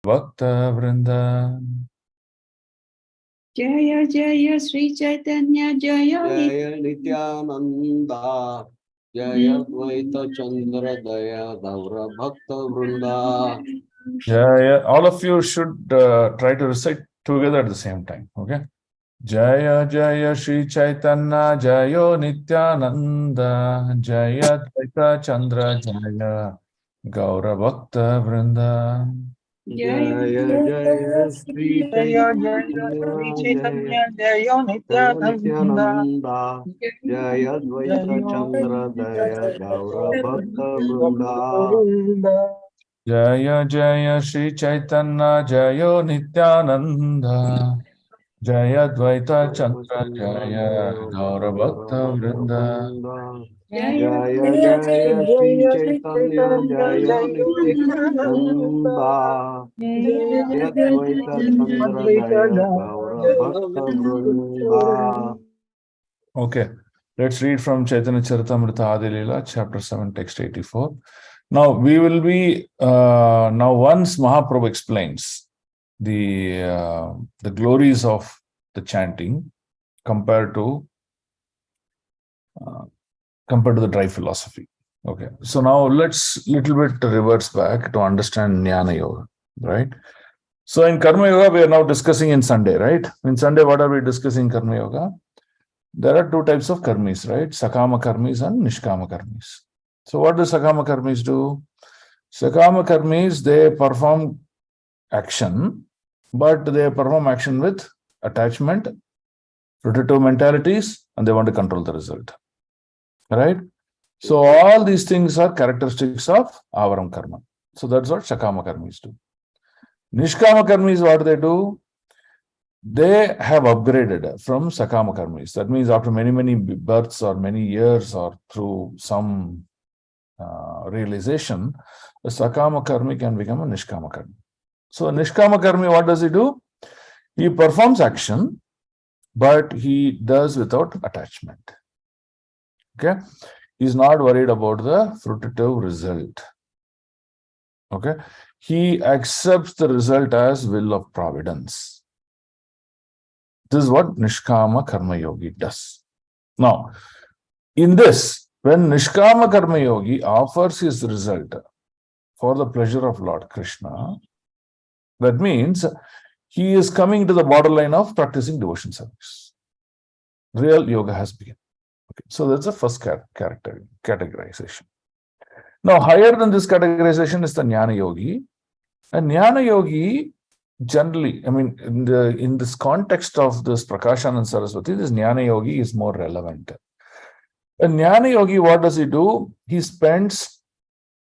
Bhakta Vrinda. Jaya Jaya Sri Caitanya Jaya Jaya Nityananda Jaya Dvaita Chandra Daya Gaura Bhakta Vrinda. Jaya. All of you should try to recite together at the same time. Okay. Jaya Jaya Sri Chaitanya Jayo Nityananda Jaya Dvaita Chandra Jaya Gaura Bhakta Vrinda. Jaya Jaya Sri Chaitanya Jaya Nityananda Jaya Dvaita Chandra Daya Gaura Bhakta Vrinda. Jaya Jaya Sri Chaitanya Jayo Nityananda Jaya Dvaita Chandra Jaya Gaura Bhakta Vrinda. Jaya Jaya Sri Chaitanya Jaya Nityananda Jaya Dvaita Chandra Daya Gaura Bhakta Vrinda. Okay, let's read from Caitanya Charitamrita Adi Lila, chapter 7, text 84. Now, we will be, now once Mahaprabhu explains the glories of the chanting compared to the dry philosophy. Okay, so now let's little bit reverse back to understand Jnana Yoga, right? So in Karma Yoga, we are now discussing in Sunday, right? In Sunday, what are we discussing Karma Yoga? There are two types of karmis, right? Sakama karmis and Nishkama karmis. So what do Sakama karmis do? Sakama karmis, they perform action, but they perform action with attachment, rotative mentalities, and they want to control the result. Right? So all these things are characteristics of avaram karma. So that's what Sakama karmis do. Nishkama karmis, what they do? They have upgraded from Sakama karmis. That means after many births or many years or through some realization, the Sakama karmi can become a Nishkama karmi. So a Nishkama karmi, what does he do? He performs action, but he does without attachment. Okay? He's not worried about the fruitive result. Okay? He accepts the result as will of providence. This is what Nishkama Karma Yogi does. Now, in this, when Nishkama Karma Yogi offers his result for the pleasure of Lord Krishna, that means he is coming to the borderline of practicing devotion service. Real yoga has begun. Okay. So that's the first categorization. Now, higher than this categorization is the Jnana Yogi. And Jnana Yogi, generally, I mean, in this context of this Prakashanand Saraswati, this Jnana Yogi is more relevant. A Jnana Yogi, what does he do? He spends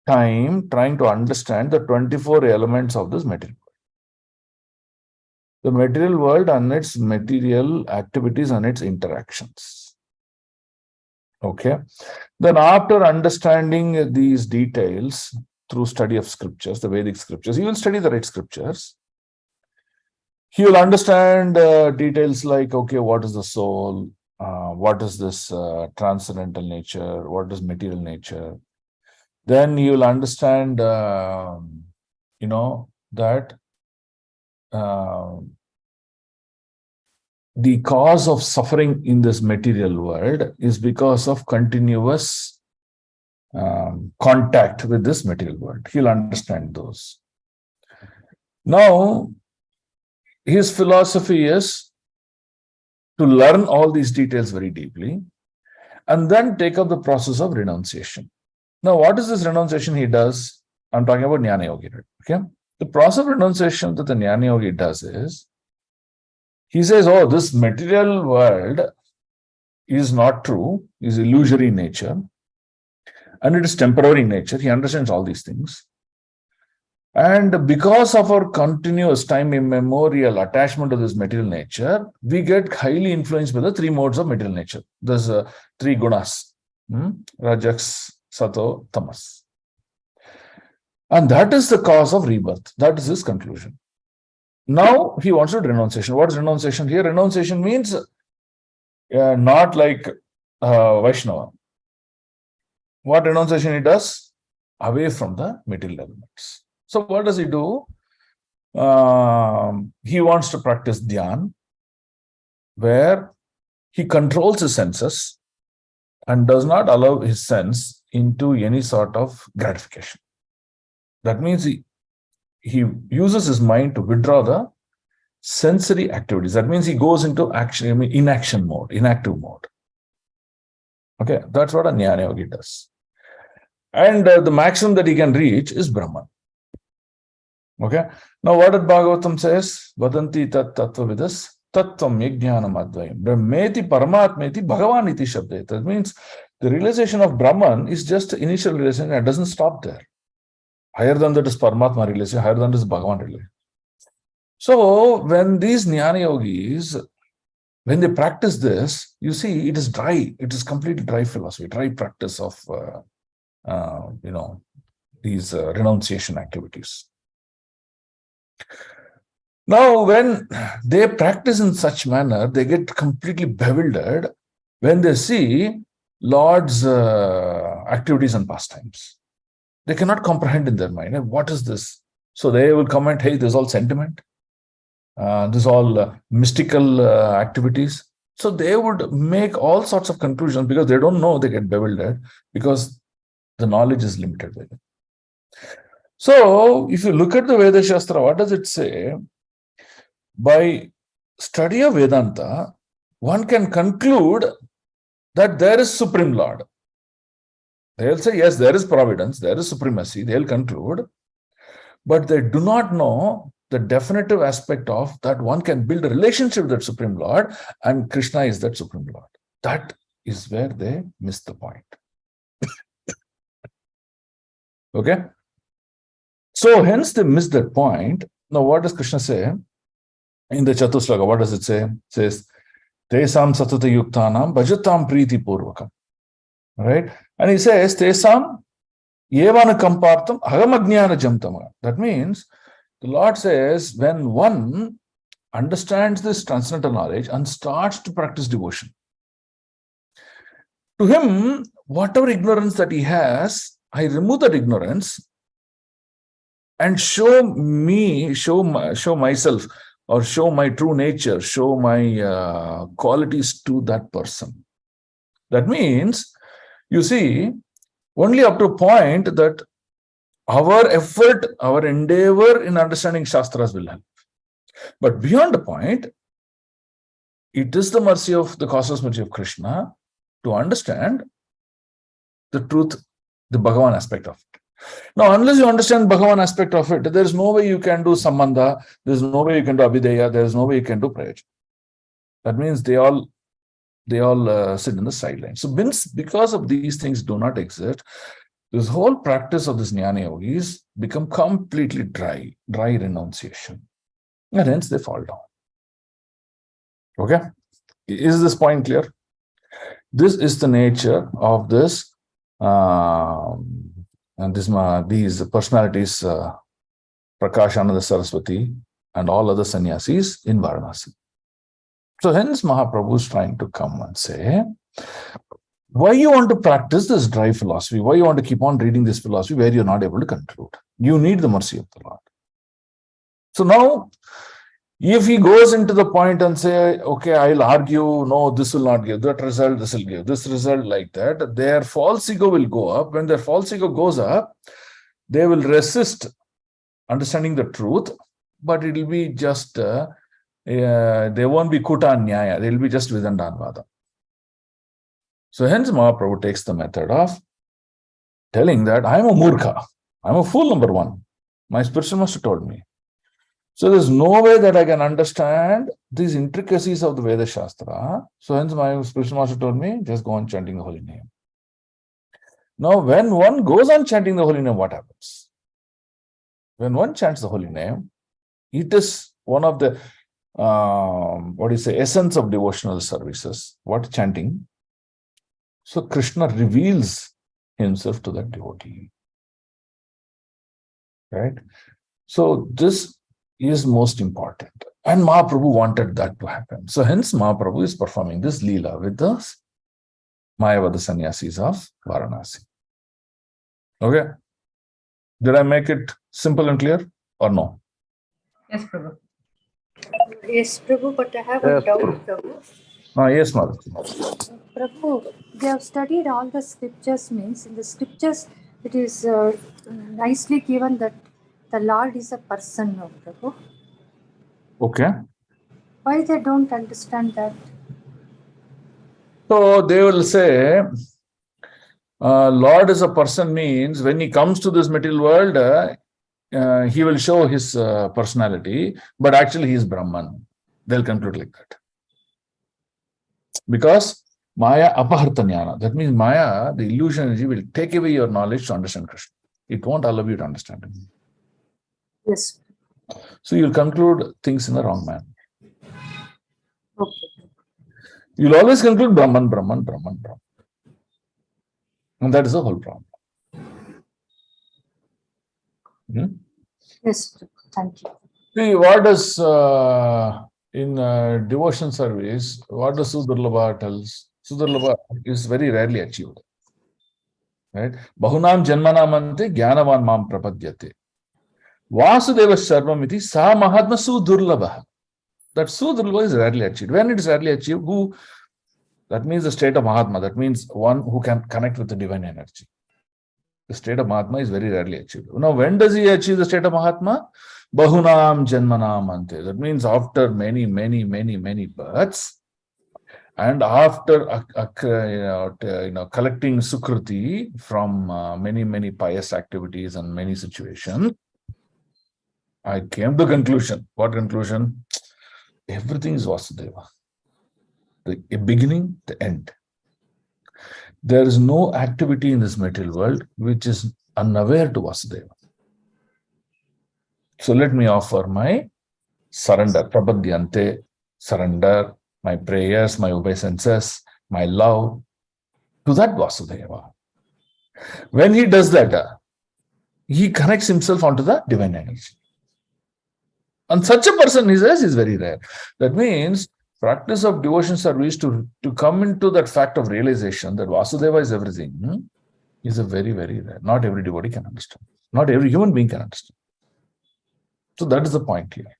time trying to understand the 24 elements of this material world. The material world and its material activities and its interactions. Okay. Then after understanding these details through study of scriptures, the Vedic scriptures, he will study the right scriptures. He will understand details like, okay, what is the soul? What is this transcendental nature? What is material nature? Then you will understand, that the cause of suffering in this material world is because of continuous contact with this material world. He'll understand those. Now, his philosophy is to learn all these details very deeply and then take up the process of renunciation. Now, what is this renunciation he does? I'm talking about Jnana Yogi. Okay? The process of renunciation that the Jnana Yogi does is, he says, oh, this material world is not true, is illusory in nature, and it is temporary in nature. He understands all these things. And because of our continuous time immemorial attachment to this material nature, we get highly influenced by the three modes of material nature. There's three gunas, Rajas, Sato, Tamas. And that is the cause of rebirth. That is his conclusion. Now he wants to do renunciation. What is renunciation here? Renunciation means not like Vaishnava. What renunciation he does? Away from the material elements. So what does he do? he wants to practice dhyan, where he controls his senses and does not allow his sense into any sort of gratification. That means he uses his mind to withdraw the sensory activities. That means he goes into action, inaction mode, inactive mode. Okay, that's what a Jnana Yogi does. And the maximum that he can reach is Brahman. Okay, now what did Bhagavatam says? Vadanti tat tattva vidas tattvam yajnanam advayam. Brahmeti paramatmeti bhagavan iti shabde. That means the realization of Brahman is just initial realization and doesn't stop there. Higher than that is Paramatma realization, higher than that is Bhagavan realization. So when these Jnana Yogis, when they practice this, you see it is dry. It is completely dry philosophy, dry practice of these renunciation activities. Now, when they practice in such manner, they get completely bewildered when they see Lord's activities and pastimes. They cannot comprehend in their mind, what is this? So they will comment, hey, this is all sentiment. This is all mystical activities. So they would make all sorts of conclusions because they don't know, they get bewildered because the knowledge is limited with them. So if you look at the Veda Shastra, what does it say? By study of Vedanta, one can conclude that there is Supreme Lord. They'll say, yes, there is providence, there is supremacy, they'll conclude, but they do not know the definitive aspect of that one can build a relationship with that Supreme Lord, and Krishna is that Supreme Lord. That is where they miss the point. Okay? So hence they miss that point. Now what does Krishna say? In the Chatusloka, what does it say? It says, Tesam satata yuktanam bhajatam priti purvakam. Right? And he says, Tesam yevana kampartam agamajnana jamtama. That means, the Lord says, when one understands this transcendental knowledge and starts to practice devotion, to him, whatever ignorance that he has, I remove that ignorance and show myself, or show my true nature, show my qualities to that person. That means, you see, only up to a point that our effort, our endeavor in understanding Shastras will help. But beyond the point, it is the mercy of the causeless mercy of Krishna to understand the truth, the Bhagavan aspect of it. Now, unless you understand Bhagavan aspect of it, there is no way you can do Sambandha, there is no way you can do Abhideya, there is no way you can do Prayaj. That means they all sit in the sidelines. So because of these things do not exist, this whole practice of this Jnana Yogis become completely dry renunciation. And hence they fall down. Okay? Is this point clear? This is the nature of this and these personalities, Prakashananda Saraswati and all other sannyasis in Varanasi. So hence Mahaprabhu is trying to come and say, why you want to practice this dry philosophy? Why you want to keep on reading this philosophy where you're not able to conclude? You need the mercy of the Lord. So now, if he goes into the point and say, okay, I'll argue, no, this will not give that result, this will give this result, like that, their false ego will go up. When their false ego goes up, they will resist understanding the truth, but it will be just, they won't be kuta nyaya, they will be just vidandanvada. So hence Mahaprabhu takes the method of telling that I'm a murkha, I'm a fool, number one. My spiritual master told me. So there's no way that I can understand these intricacies of the Veda Shastra. So hence my spiritual master told me, just go on chanting the holy name. Now when one goes on chanting the holy name, what happens? When one chants the holy name, it is one of the, essence of devotional services. What chanting? So Krishna reveals himself to that devotee. Right? So this is most important. And Mahaprabhu wanted that to happen. So hence Mahaprabhu is performing this Lila with the Mayavada sannyasis of Varanasi. Okay? Did I make it simple and clear or no? Yes, Prabhu. Yes, Prabhu, but I have a Yes, doubt, Prabhu. Prabhu. Yes, Mother. Prabhu, they have studied all the scriptures, means in the scriptures it is nicely given that the Lord is a person, no, Prabhu. Okay. Why they don't understand that? So they will say, Lord is a person means when he comes to this material world, he will show his personality, but actually he is Brahman. They'll conclude like that. Because Maya apartanyana, that means Maya, the illusion energy, will take away your knowledge to understand Krishna. It won't allow you to understand him. Yes. So you'll conclude things in the wrong manner. Okay. You'll always conclude Brahman, Brahman, Brahman, Brahman. And that is the whole problem. Hmm? Yes, Prabhu. Thank you. See, what does in devotion service, what does Sudurlabha tells? Sudurlabha is very rarely achieved. Right? Bahunam janmanamante jnanavan mam prapadyate. Vasudeva sarvamiti sa mahatma Sudurlabha. That Sudurlabha is rarely achieved. When it is rarely achieved, who? That means the state of Mahatma. That means one who can connect with the divine energy. The state of Mahatma is very rarely achieved. Now, when does he achieve the state of Mahatma? Bahunam janmanam ante. That means after many births, and after collecting sukruti from many pious activities and many situations, I came to the conclusion. What conclusion? Everything is Vasudeva. The beginning, the end. There is no activity in this material world which is unaware to Vasudeva. So let me offer my surrender, prapadyante, surrender, my prayers, my obeisances, my love to that Vasudeva. When he does that, he connects himself onto the divine energy. And such a person, he says, is very rare. That means practice of devotion service to come into that fact of realization that Vasudeva is everything is a very rare. Not every devotee can understand. Not every human being can understand. So that is the point here.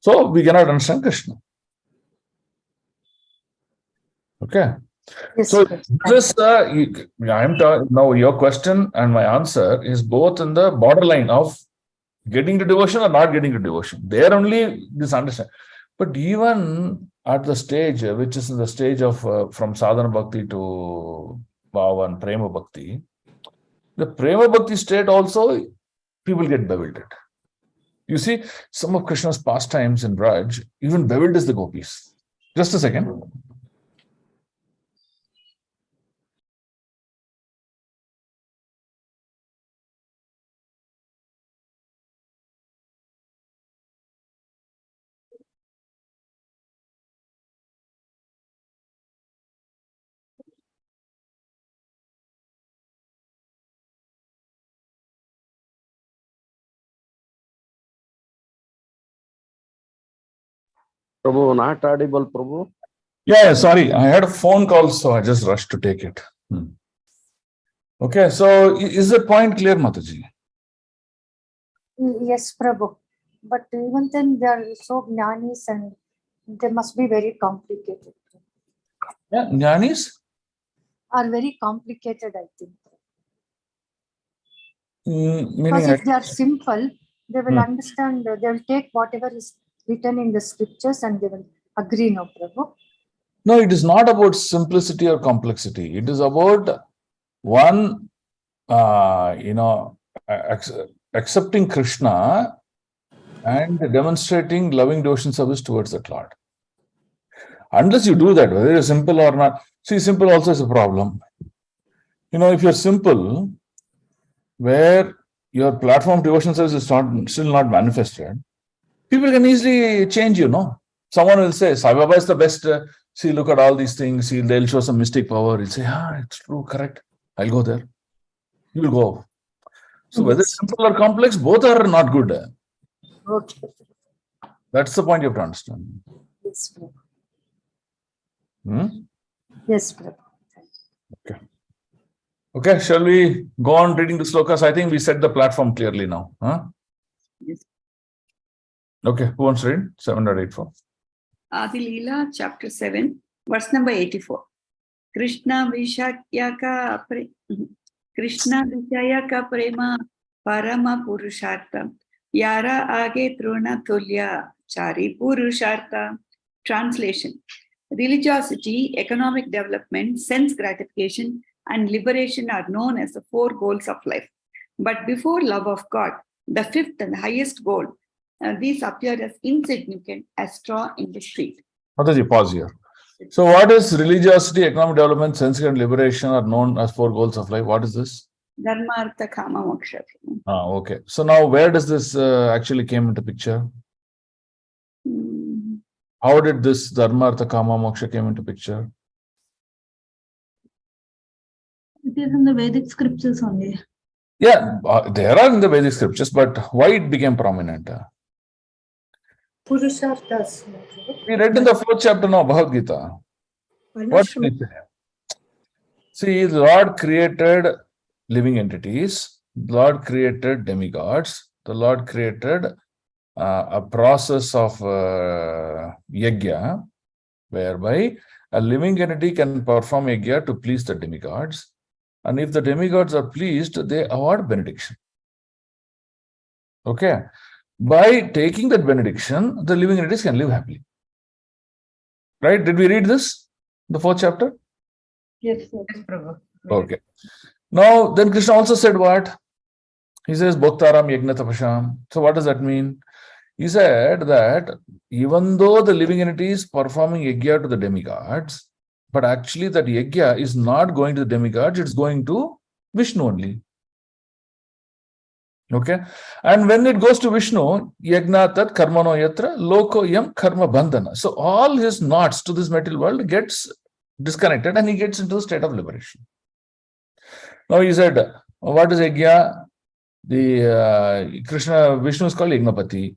So we cannot understand Krishna. Okay. Yes, So Prabhu. this, now your question and my answer is both in the borderline of getting to devotion or not getting to devotion. There only this understand. But even at the stage, which is in the stage of from sadhana bhakti to bhava and prema bhakti, the prema bhakti state also people get bewildered. You see, some of Krishna's pastimes in Braj even bewilders the gopis. Just a second. Prabhu, not audible, Prabhu. Yeah, sorry. I had a phone call, so I just rushed to take it. Okay, so is the point clear, Mataji? Yes, Prabhu. But even then, they are so jnanis and they must be very complicated. Yeah, Jnanis? Are very complicated, I think. Meaning, Because if they are simple, they will Hmm. understand, they will take whatever is written in the scriptures and they will agree, no, Prabhu. No, it is not about simplicity or complexity. It is about one, accepting Krishna and demonstrating loving devotion service towards that Lord. Unless you do that, whether you're simple or not. See, simple also is a problem. If you're simple, where your platform of devotion service is still not manifested, people can easily change, Someone will say, Sai Baba is the best. See, look at all these things. See, they'll show some mystic power. He'll say, it's true, correct. I'll go there. You will go. So whether it's simple or complex, both are not good. Okay. That's the point you have to understand. Yes, Prabhu. Hmm? Yes, Prabhu. Okay, shall we go on reading the slokas? I think we set the platform clearly now. Huh? Yes. Okay, who wants to read? 7.84. Adi Lila, chapter 7, verse number 84. Krishna Vishayaka Prema Parama Purushartha Yara Age Truna Tulya Chari Purushartha. Translation: religiosity, economic development, sense gratification, and liberation are known as the four goals of life. But before love of God, the fifth and highest goal, these appear as insignificant as straw in the street. Mataji, pause here. So what is religiosity, economic development, sense and liberation are known as four goals of life? What is this? Dharma, Artha, Kama, Moksha. Okay. So now where does this actually came into picture? How did this Dharma, Artha, Kama, Moksha came into picture? It is in the Vedic scriptures only. Yeah, there are in the Vedic scriptures, but why it became prominent? Purusharthas. We read in the 4th chapter now, Bhagavad Gita. What did it say? See, the Lord created living entities. The Lord created demigods. The Lord created a process of yajna, whereby a living entity can perform yajna to please the demigods. And if the demigods are pleased, they award benediction. Okay. By taking that benediction, the living entities can live happily. Right? Did we read this? The 4th chapter? Yes, sir. Yes, Prabhu. Okay. Now, then Krishna also said what? He says, Bhoktaram Yajna Tapasham. So what does that mean? He said that even though the living entity is performing yajna to the demigods, but actually that yajna is not going to the demigods, it's going to Vishnu only. Okay. And when it goes to Vishnu, yajna tat karmano yatra loko yam karma bandhana. So all his knots to this material world gets disconnected and he gets into the state of liberation. Now he said, what is yajna? The Krishna, Vishnu is called Yagnapati.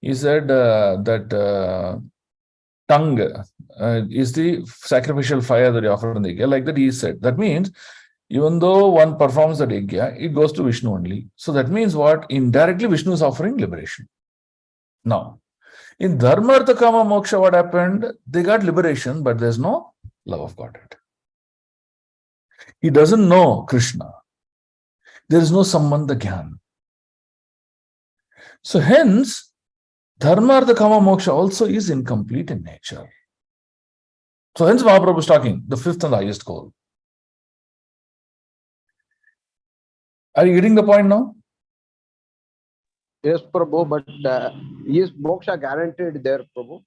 He said that tongue is the sacrificial fire that you offer in the yajna. Like that he said. That means even though one performs the yajna, it goes to Vishnu only. So that means what? Indirectly Vishnu is offering liberation. Now, in Dharma, Artha, Kama, Moksha, what happened? They got liberation, but there's no love of Godhead. He doesn't know Krishna. There is no Sambandha Gyan. So hence, Dharma, Artha, Kama, Moksha also is incomplete in nature. So hence Mahaprabhu is talking, the fifth and the highest goal. Are you getting the point now? Yes, Prabhu, but is moksha guaranteed there, Prabhu?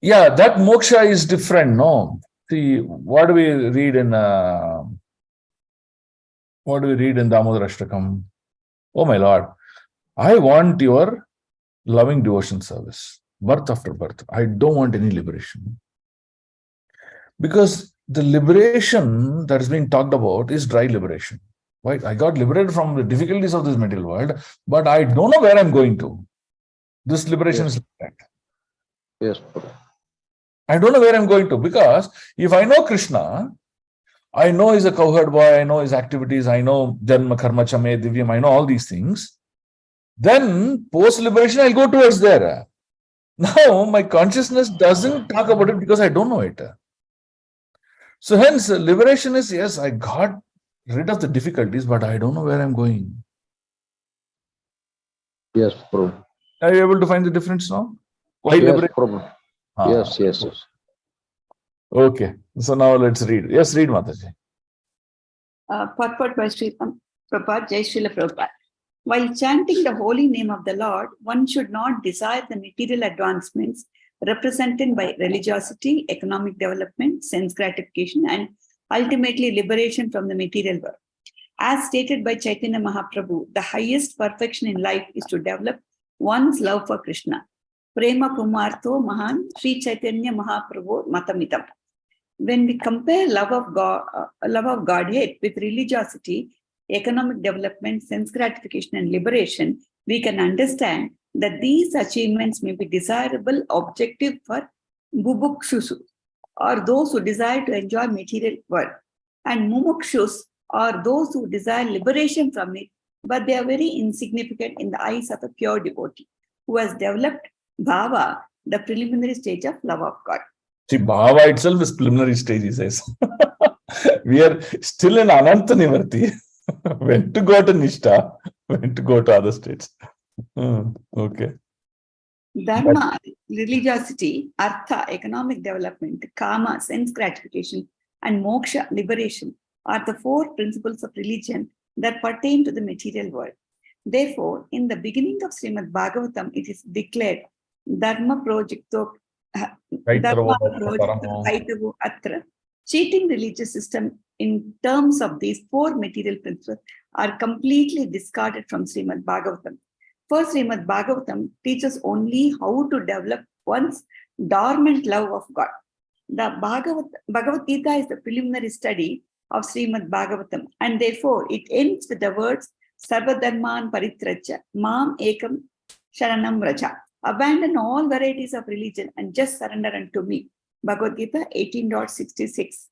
Yeah, that moksha is different, no? See, what do we read in Damodar Ashtakam? Oh my Lord, I want your loving devotion service, birth after birth. I don't want any liberation. Because the liberation that is being talked about is dry liberation. Right? I got liberated from the difficulties of this material world, but I don't know where I'm going to. This liberation is like that. Yes, Prabhu. I don't know where I'm going to, because if I know Krishna, I know he's a cowherd boy, I know his activities, I know Janma, Karma, Chame, Divyam, I know all these things. Then post-liberation, I'll go towards there. Now, my consciousness doesn't talk about it because I don't know it. So hence, liberation is, yes, I got rid of the difficulties, but I don't know where I'm going. Yes, Prabhu. Are you able to find the difference now? Why Yes, liberation? Prabhu. Yes, yes, yes. Okay, so now let's read. Yes, read, Mataji. Purport by Sri Prabhupada, Jai Srila Prabhupada. While chanting the holy name of the Lord, one should not desire the material advancements represented by religiosity, economic development, sense gratification, and ultimately liberation from the material world. As stated by Chaitanya Mahaprabhu, the highest perfection in life is to develop one's love for Krishna. Prema Kumartho Mahan Sri Chaitanya Mahaprabhu Matamitam. When we compare love of Godhead with religiosity, economic development, sense gratification, and liberation, we can understand that these achievements may be desirable objective for bubukshus, or those who desire to enjoy material world, and mumukshus, or those who desire liberation from it, but they are very insignificant in the eyes of a pure devotee who has developed bhava, the preliminary stage of love of God. See, bhava itself is preliminary stage, he says. We are still in Ananta Nivarti. When to go to Nishta, when to go to other states. Okay. Dharma, religiosity, artha, economic development, kama, sense gratification, and moksha, liberation, are the four principles of religion that pertain to the material world. Therefore, in the beginning of Srimad Bhagavatam, it is declared Dharma projecto Kaitavo Atra. Cheating religious system in terms of these four material principles are completely discarded from Srimad Bhagavatam. First, Srimad Bhagavatam teaches only how to develop one's dormant love of God. The Bhagavad Gita is the preliminary study of Srimad Bhagavatam, and therefore it ends with the words Sarvadharman Paritraja Mam Ekam Sharanam Raja. Abandon all varieties of religion and just surrender unto me. Bhagavad Gita 18.66.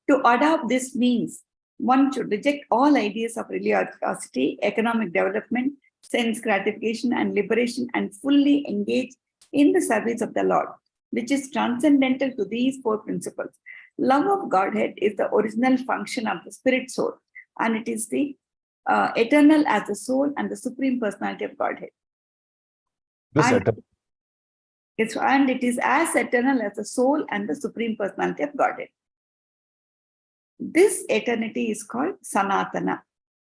To adopt this means one should reject all ideas of religiosity, economic development, sense gratification, and liberation, and fully engage in the service of the Lord, which is transcendental to these four principles. Love of Godhead is the original function of the spirit soul, and it is the eternal as the soul and the supreme personality of Godhead. And it is as eternal as the soul and the supreme personality of Godhead. This eternity is called Sanatana.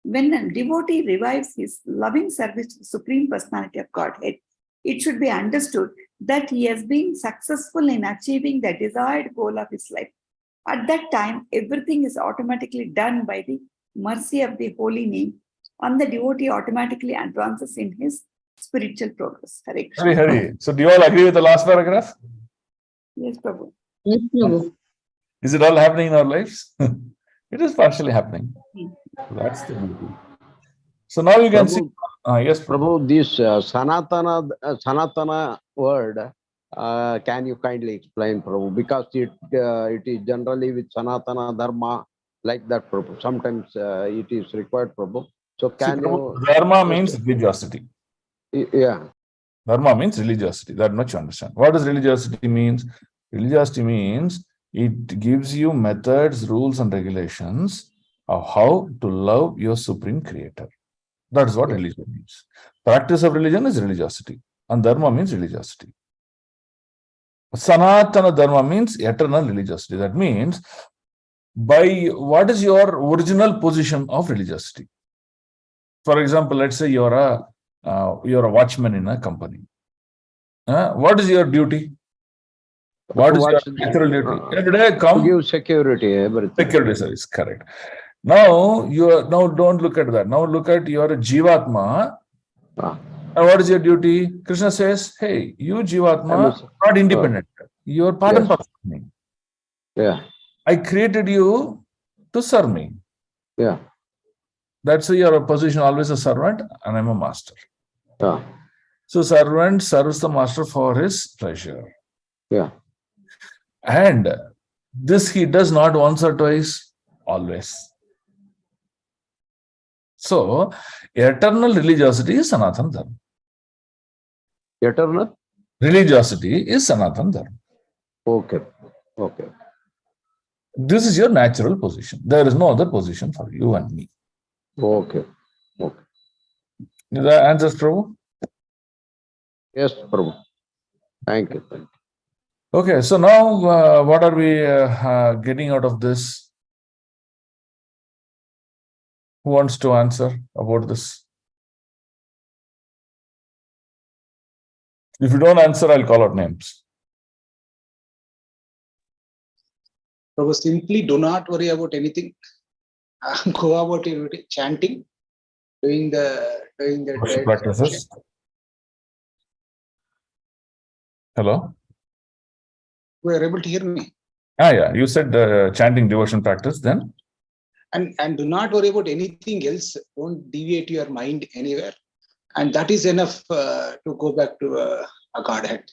When a devotee revives his loving service to the supreme personality of Godhead, it should be understood that he has been successful in achieving the desired goal of his life. At that time, everything is automatically done by the mercy of the holy name, and the devotee automatically advances in his spiritual progress. Hare Krishna. Hari. So do you all agree with the last paragraph? Yes, Prabhu. Yes, Prabhu. Is it all happening in our lives? It is partially happening. That's the beauty. So now you can see. Yes, Prabhu, this Sanatana word, can you kindly explain, Prabhu? Because it is generally with Sanatana Dharma like that, Prabhu. Sometimes it is required, Prabhu. So can you... Dharma means religiosity. Yeah. Dharma means religiosity. That much you understand. What does religiosity means? Religiosity means it gives you methods, rules, and regulations of how to love your supreme creator. That is what religion means. Practice of religion is religiosity, and dharma means religiosity. Sanatana dharma means eternal religiosity. That means by what is your original position of religiosity? For example, let's say you're a watchman in a company. What is your duty? What is your natural duty? Every day come. To give security, everything. Security service, correct. Now don't look at that. Now look at your Jivatma. And what is your duty? Krishna says, hey, you Jivatma, not independent. You are part and parcel of me. Yeah. I created you to serve me. Yeah. That's why you are a position always a servant, and I'm a master. Yeah. So servant serves the master for his pleasure. Yeah. And this he does not once or twice, always. So eternal religiosity is Sanatana Dharma. Eternal? Religiosity is Sanatana Dharma. Okay. Okay. This is your natural position. There is no other position for you and me. Okay. Okay. Is that answers, Prabhu? Yes, Prabhu. Thank you. Thank you. Okay, so now what are we getting out of this? Who wants to answer about this? If you don't answer, I'll call out names. Prabhu, simply do not worry about anything. Go about your chanting, doing the Practices. Hello? You are able to hear me. Yeah. You said chanting devotion practice then? And do not worry about anything else. Don't deviate your mind anywhere. And that is enough to go back to a Godhead.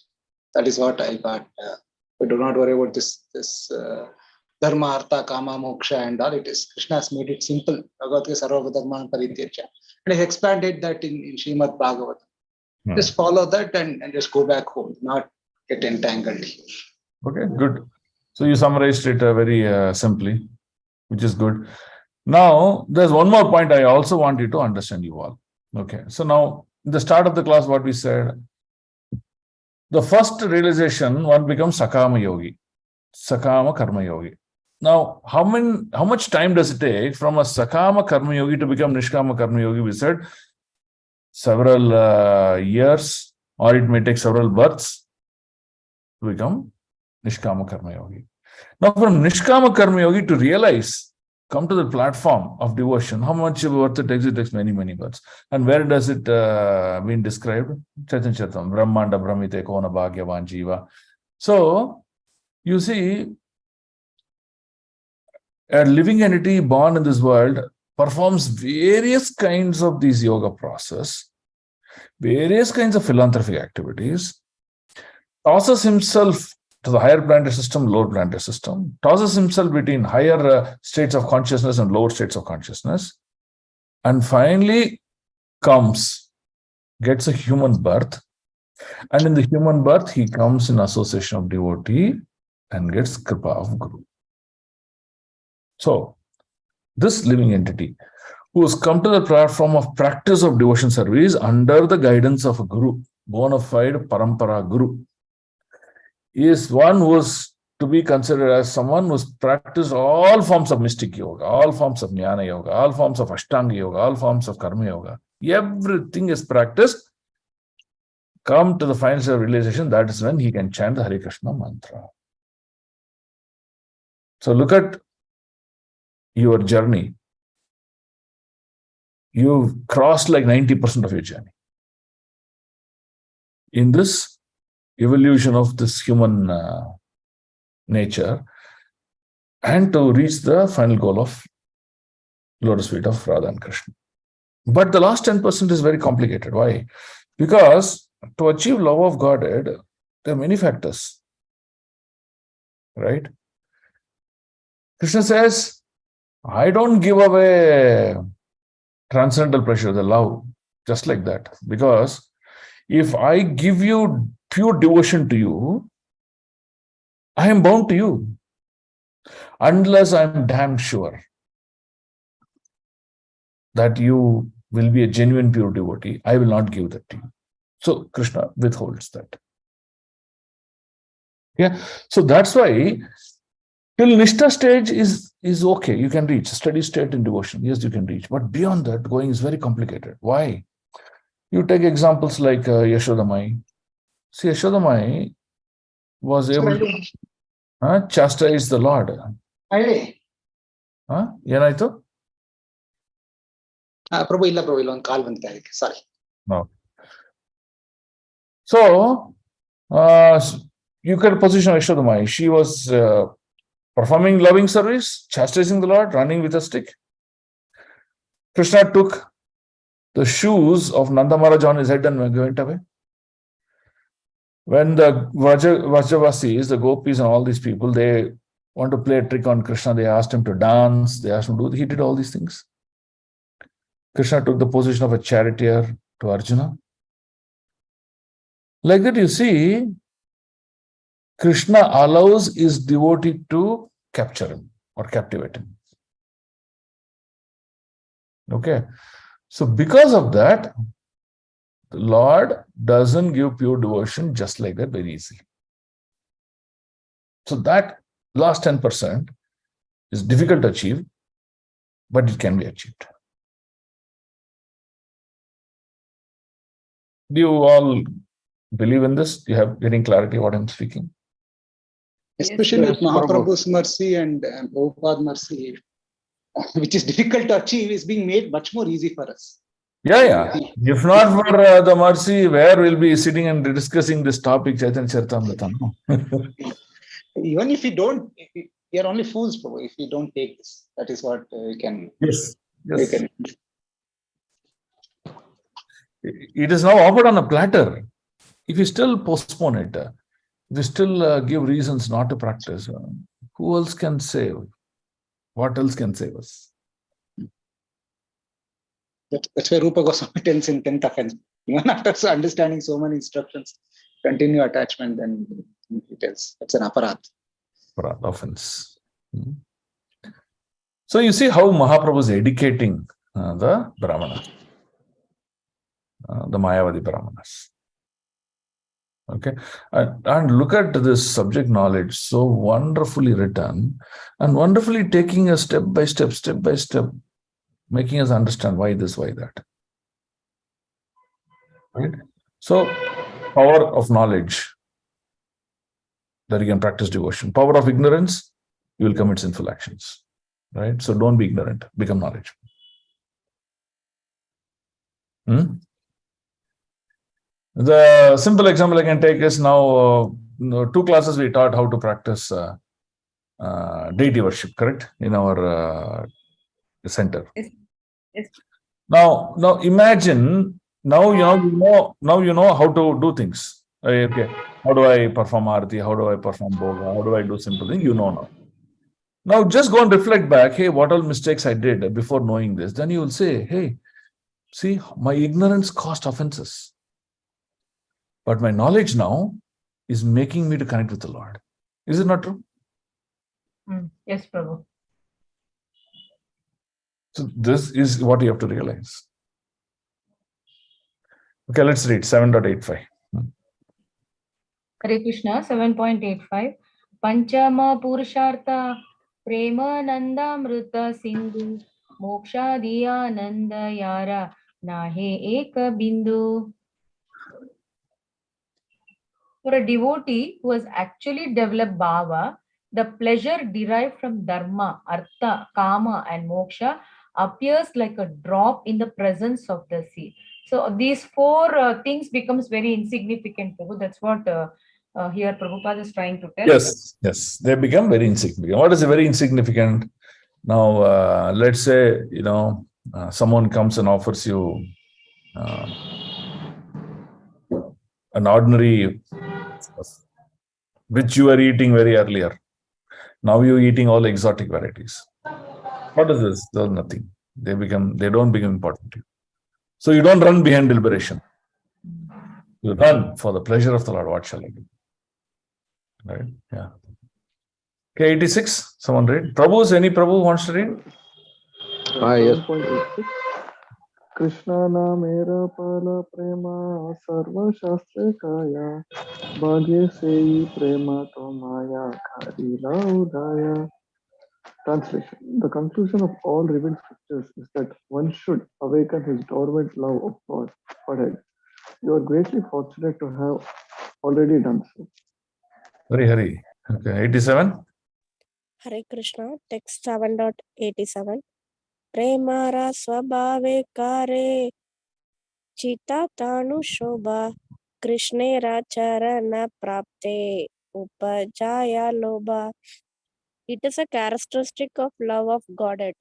That is what I got. But do not worry about this dharma, artha, kama, moksha, and all. It is Krishna has made it simple. Bhagavad Gita sarva dharma parityajya. And has expanded that in Srimad Bhagavatam. Just follow that and just go back home, not get entangled here. Okay, good. So you summarized it very simply, which is good. Now, there's one more point I also want you to understand, you all. Okay, so now, in the start of the class, what we said, the first realization, one becomes Sakama Yogi, Sakama Karma Yogi. Now, how much time does it take from a Sakama Karma Yogi to become Nishkama Karma Yogi? We said several years, or it may take several births to become Nishkama Karma Yogi. Now, from Nishkama Karma Yogi to realize, come to the platform of devotion, how much worth it takes? It takes many, many births. And where does it been described? Chaitanya Charitamrita, Brahmanda Brahmite Kona Bhagyavan Jiva. So, you see, a living entity born in this world performs various kinds of these yoga process, various kinds of philanthropic activities, tosses himself to the higher planetary system, lower planetary system, tosses himself between higher states of consciousness and lower states of consciousness, and finally gets a human birth. And in the human birth, he comes in association of devotee and gets kripa of Guru. So, this living entity who has come to the platform of practice of devotion service under the guidance of a Guru, bona fide Parampara Guru, is one who is to be considered as someone who has practiced all forms of mystic yoga, all forms of jnana yoga, all forms of ashtanga yoga, all forms of karma yoga. Everything is practiced. Come to the final stage of realization, that is when he can chant the Hare Krishna mantra. So look at your journey. You've crossed like 90% of your journey. In this evolution of this human nature, and to reach the final goal of lotus feet of Radha and Krishna. But the last 10% is very complicated. Why? Because to achieve love of Godhead, there are many factors. Right? Krishna says, I don't give away transcendental pleasure, the love, just like that. Because if I give you pure devotion to you, I am bound to you. Unless I'm damn sure that you will be a genuine pure devotee, I will not give that to you. So Krishna withholds that. Yeah. So that's why till Nishtha stage is okay. You can reach steady state in devotion. Yes, you can reach. But beyond that, going is very complicated. Why? You take examples like Yashodamai. See, Yashodamai was able to chastise the Lord. ಏನಾಯ್ತು? ಪ್ರಭು ಇಲ್ಲ ಒಂದು ಕಾಲ್ ಬಂದಿದೆ ಅದಕ್ಕೆ ಸಾರಿ. So you can position Yashodamai. She was performing loving service, chastising the Lord, running with a stick. Krishna took the shoes of Nanda Maharaj on his head and went away. When the Vrajavasis, the gopis and all these people, they want to play a trick on Krishna, they asked him to dance, they asked him to do, he did all these things. Krishna took the position of a charioteer to Arjuna. Like that, you see, Krishna allows his devotee to capture him or captivate him. Okay. So because of that, the Lord doesn't give pure devotion just like that very easily. So that last 10% is difficult to achieve, but it can be achieved. Do you all believe in this? Do you have getting clarity what I'm speaking? Especially with Mahaprabhu's mercy and Prabhupada's mercy, which is difficult to achieve, is being made much more easy for us. Yeah. If not for the mercy, where we'll be sitting and discussing this topic, Chaitanya Charitamrita. Even if we don't, you're only fools, Prabhu, if we don't take this. That is what we can. Yes. It is now offered on a platter. If you still postpone it, if you still give reasons not to practice, who else can save? What else can save us? That's why Rupa Goswami tells in 10th offense. Even after understanding so many instructions, continue attachment, then he tells it's an aparat. Offense. So you see how Mahaprabhu is educating the Brahmanas, the Mayavadi Brahmanas. Okay, and look at this subject knowledge, so wonderfully written and wonderfully taking us step by step, making us understand why this, why that. Right? So, power of knowledge, that you can practice devotion. Power of ignorance, you will commit sinful actions. Right? So don't be ignorant, become knowledgeable. The simple example I can take is now 2 classes we taught how to practice deity worship, correct? In our center. Yes. Now imagine now you know how to do things. Okay, how do I perform arati? How do I perform bhoga? How do I do simple things? You know now. Now just go and reflect back. Hey, what all mistakes I did before knowing this? Then you will say, hey, see, my ignorance caused offenses. But my knowledge now is making me to connect with the Lord. Is it not true? Yes, Prabhu. So this is what you have to realize. Okay, let's read 7.85. Hare Krishna, 7.85. Panchama Purushartha Premanandamrita Sindhu Mokshadiyananda Yara Nahe Eka Bindu. For a devotee who has actually developed bhava, the pleasure derived from dharma, artha, kama, and moksha appears like a drop in the presence of the sea. So these 4 things becomes very insignificant, Prabhu. That's what here Prabhupada is trying to tell. Yes, they become very insignificant. What is very insignificant? Now, let's say, someone comes and offers you an ordinary stuff, which you were eating very earlier. Now you're eating all exotic varieties. What is this? There's nothing. They don't become important to you. So you don't run behind deliberation. You run for the pleasure of the Lord. What shall I do? Right? Yeah. Okay, 86. Someone read. Any Prabhu wants to read? Yes. 7.86. Krishna namera pala prema sarva shastra kaya bhagye sei prema tomaya kharila udaya. Translation. The conclusion of all revealed scriptures is that one should awaken his dormant love of God. Godhead. You are greatly fortunate to have already done so. Hari. Okay, 87. Hare Krishna, text 7.87. Premara swabhave kare chita tanu shobha krishnera charana prapte upajaya lobha. It is a characteristic of love of Godhead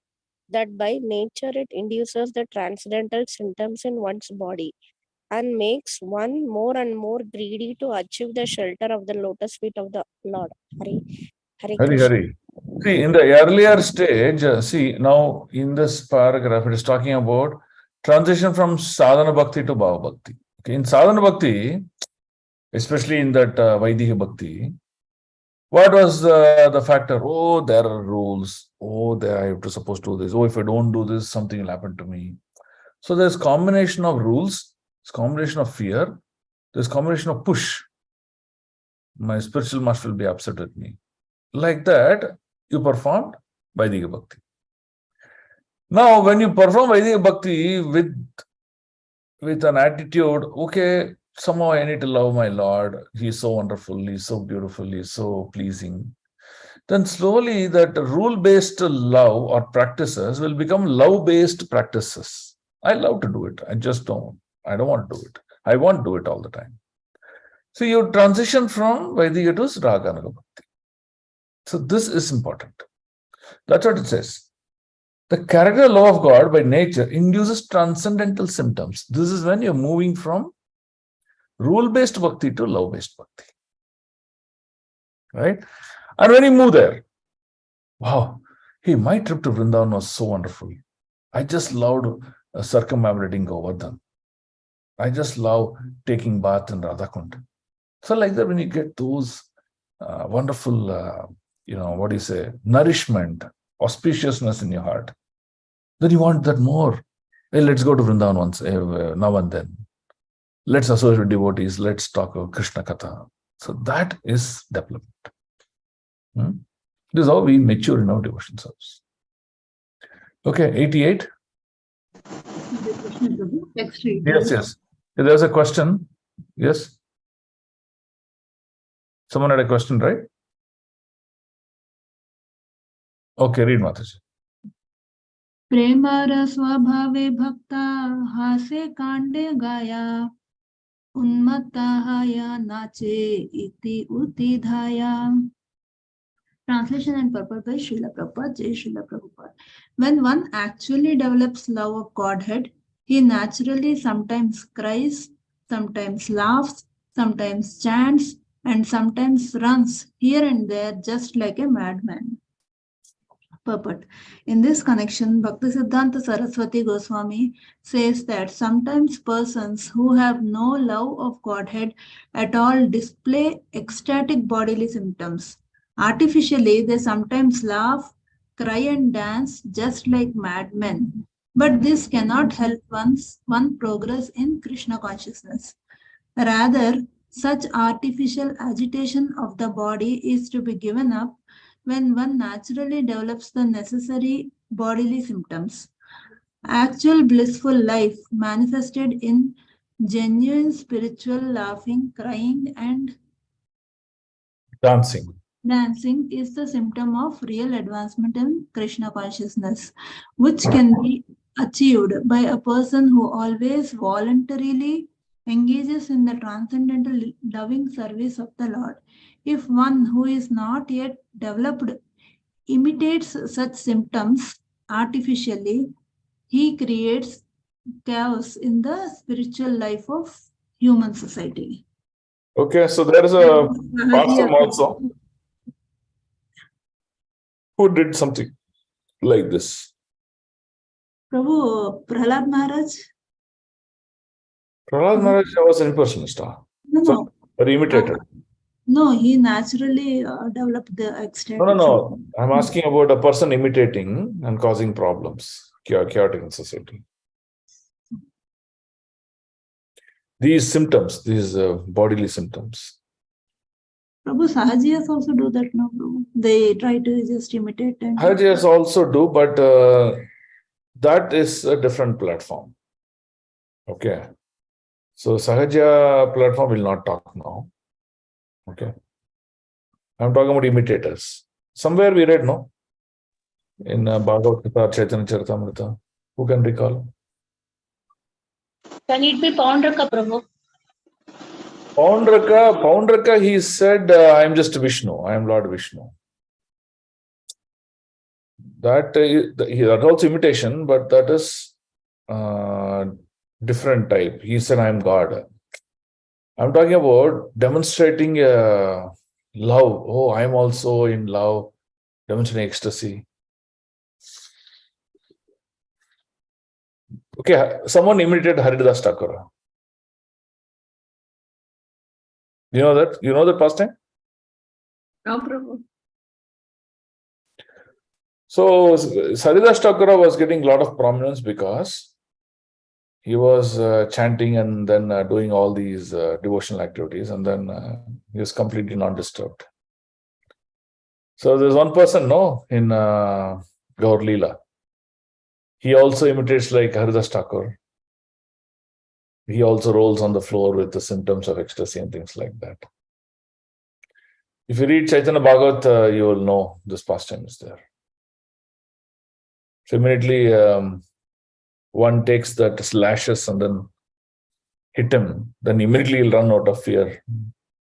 that by nature it induces the transcendental symptoms in one's body and makes one more and more greedy to achieve the shelter of the lotus feet of the Lord. Hare Krishna. Hari. See, in the earlier stage, now in this paragraph, it is talking about transition from sadhana bhakti to bhava bhakti. Okay, in sadhana bhakti, especially in that Vaidika bhakti, what was the factor? Oh, there are rules. Oh, I have to supposed to do this. Oh, if I don't do this, something will happen to me. So there's combination of rules, there's combination of fear, there's combination of push. My spiritual master will be upset with me. Like that, you performed Vaidika Bhakti. Now, when you perform Vaidika Bhakti with an attitude, okay, somehow I need to love my Lord. He's so wonderful. He's so beautiful. He's so pleasing. Then slowly that rule-based love or practices will become love-based practices. I love to do it. I don't want to do it. I won't do it all the time. So you transition from Vaidika to Raganuga Bhakti. So this is important. That's what it says. The character law of God by nature induces transcendental symptoms. This is when you're moving from rule-based bhakti to love-based bhakti. Right? And when you move there, Wow, hey, my trip to Vrindavan was so wonderful. I just loved circumambulating Govardhan. I just love taking bath in Radhakund. So like that, when you get those wonderful, what do you say, nourishment, auspiciousness in your heart, then you want that more. Hey, let's go to Vrindavan once, now and then. Let's associate with devotees. Let's talk about Krishna Katha. So that is development. This is how we mature in our devotion service. Okay, 88. Next read. Yes. There's a question. Yes. Someone had a question, right? Okay, read Mataji. प्रेमार स्वभावे भक्ता हासे कांडे गाया उन्मत्ता या नाचे इति utiधाया. Translation and purport by Srila Prabhupada, Jai Srila Prabhupada. When one actually develops love of Godhead, he naturally sometimes cries, sometimes laughs, sometimes chants, and sometimes runs here and there just like a madman. Purport. In this connection, Bhaktisiddhanta Saraswati Goswami says that sometimes persons who have no love of Godhead at all display ecstatic bodily symptoms. Artificially, they sometimes laugh, cry and dance just like madmen. But this cannot help one progress in Krishna consciousness. Rather, such artificial agitation of the body is to be given up when one naturally develops the necessary bodily symptoms. Actual blissful life manifested in genuine spiritual laughing, crying, and dancing is the symptom of real advancement in Krishna consciousness, which can be achieved by a person who always voluntarily engages in the transcendental loving service of the Lord. If one who is not yet developed imitates such symptoms artificially, he creates chaos in the spiritual life of human society. Okay, so there is a pastor also who did something like this. Prabhu, Prahlad Maharaj? Prahlad Maharaj was an impersonalist. No. Or imitator. No, he naturally developed the ecstatic. No. I'm asking about a person imitating and causing problems, chaotic in society. These symptoms, these bodily symptoms. Prabhu, Sahajiyas also do that, no, Prabhu? They try to just imitate. Sahajiyas also do, but that is a different platform. Okay. So Sahaja platform will not talk now. Okay. I'm talking about imitators. Somewhere we read, no? In Bhagavad Gita, Caitanya Caritamrita. Who can recall? Can it be Paundraka, Prabhu? Paundraka, he said, I am just Vishnu. I am Lord Vishnu. That also imitation, but that is different type. He said, I am God. I'm talking about demonstrating love. Oh, I am also in love. Demonstrating ecstasy. Okay, someone imitated Haridas Thakur. You know that? You know that pastime? No, Prabhu. So Haridas Thakur was getting a lot of prominence because he was chanting and then doing all these devotional activities, and then he was completely non-disturbed. So there's one person, no, in Gaur Lila. He also imitates like Haridas Thakur. He also rolls on the floor with the symptoms of ecstasy and things like that. If you read Chaitanya Bhagavat, you will know this pastime is there. So immediately one takes that slashes and then hit him, then immediately he'll run out of fear,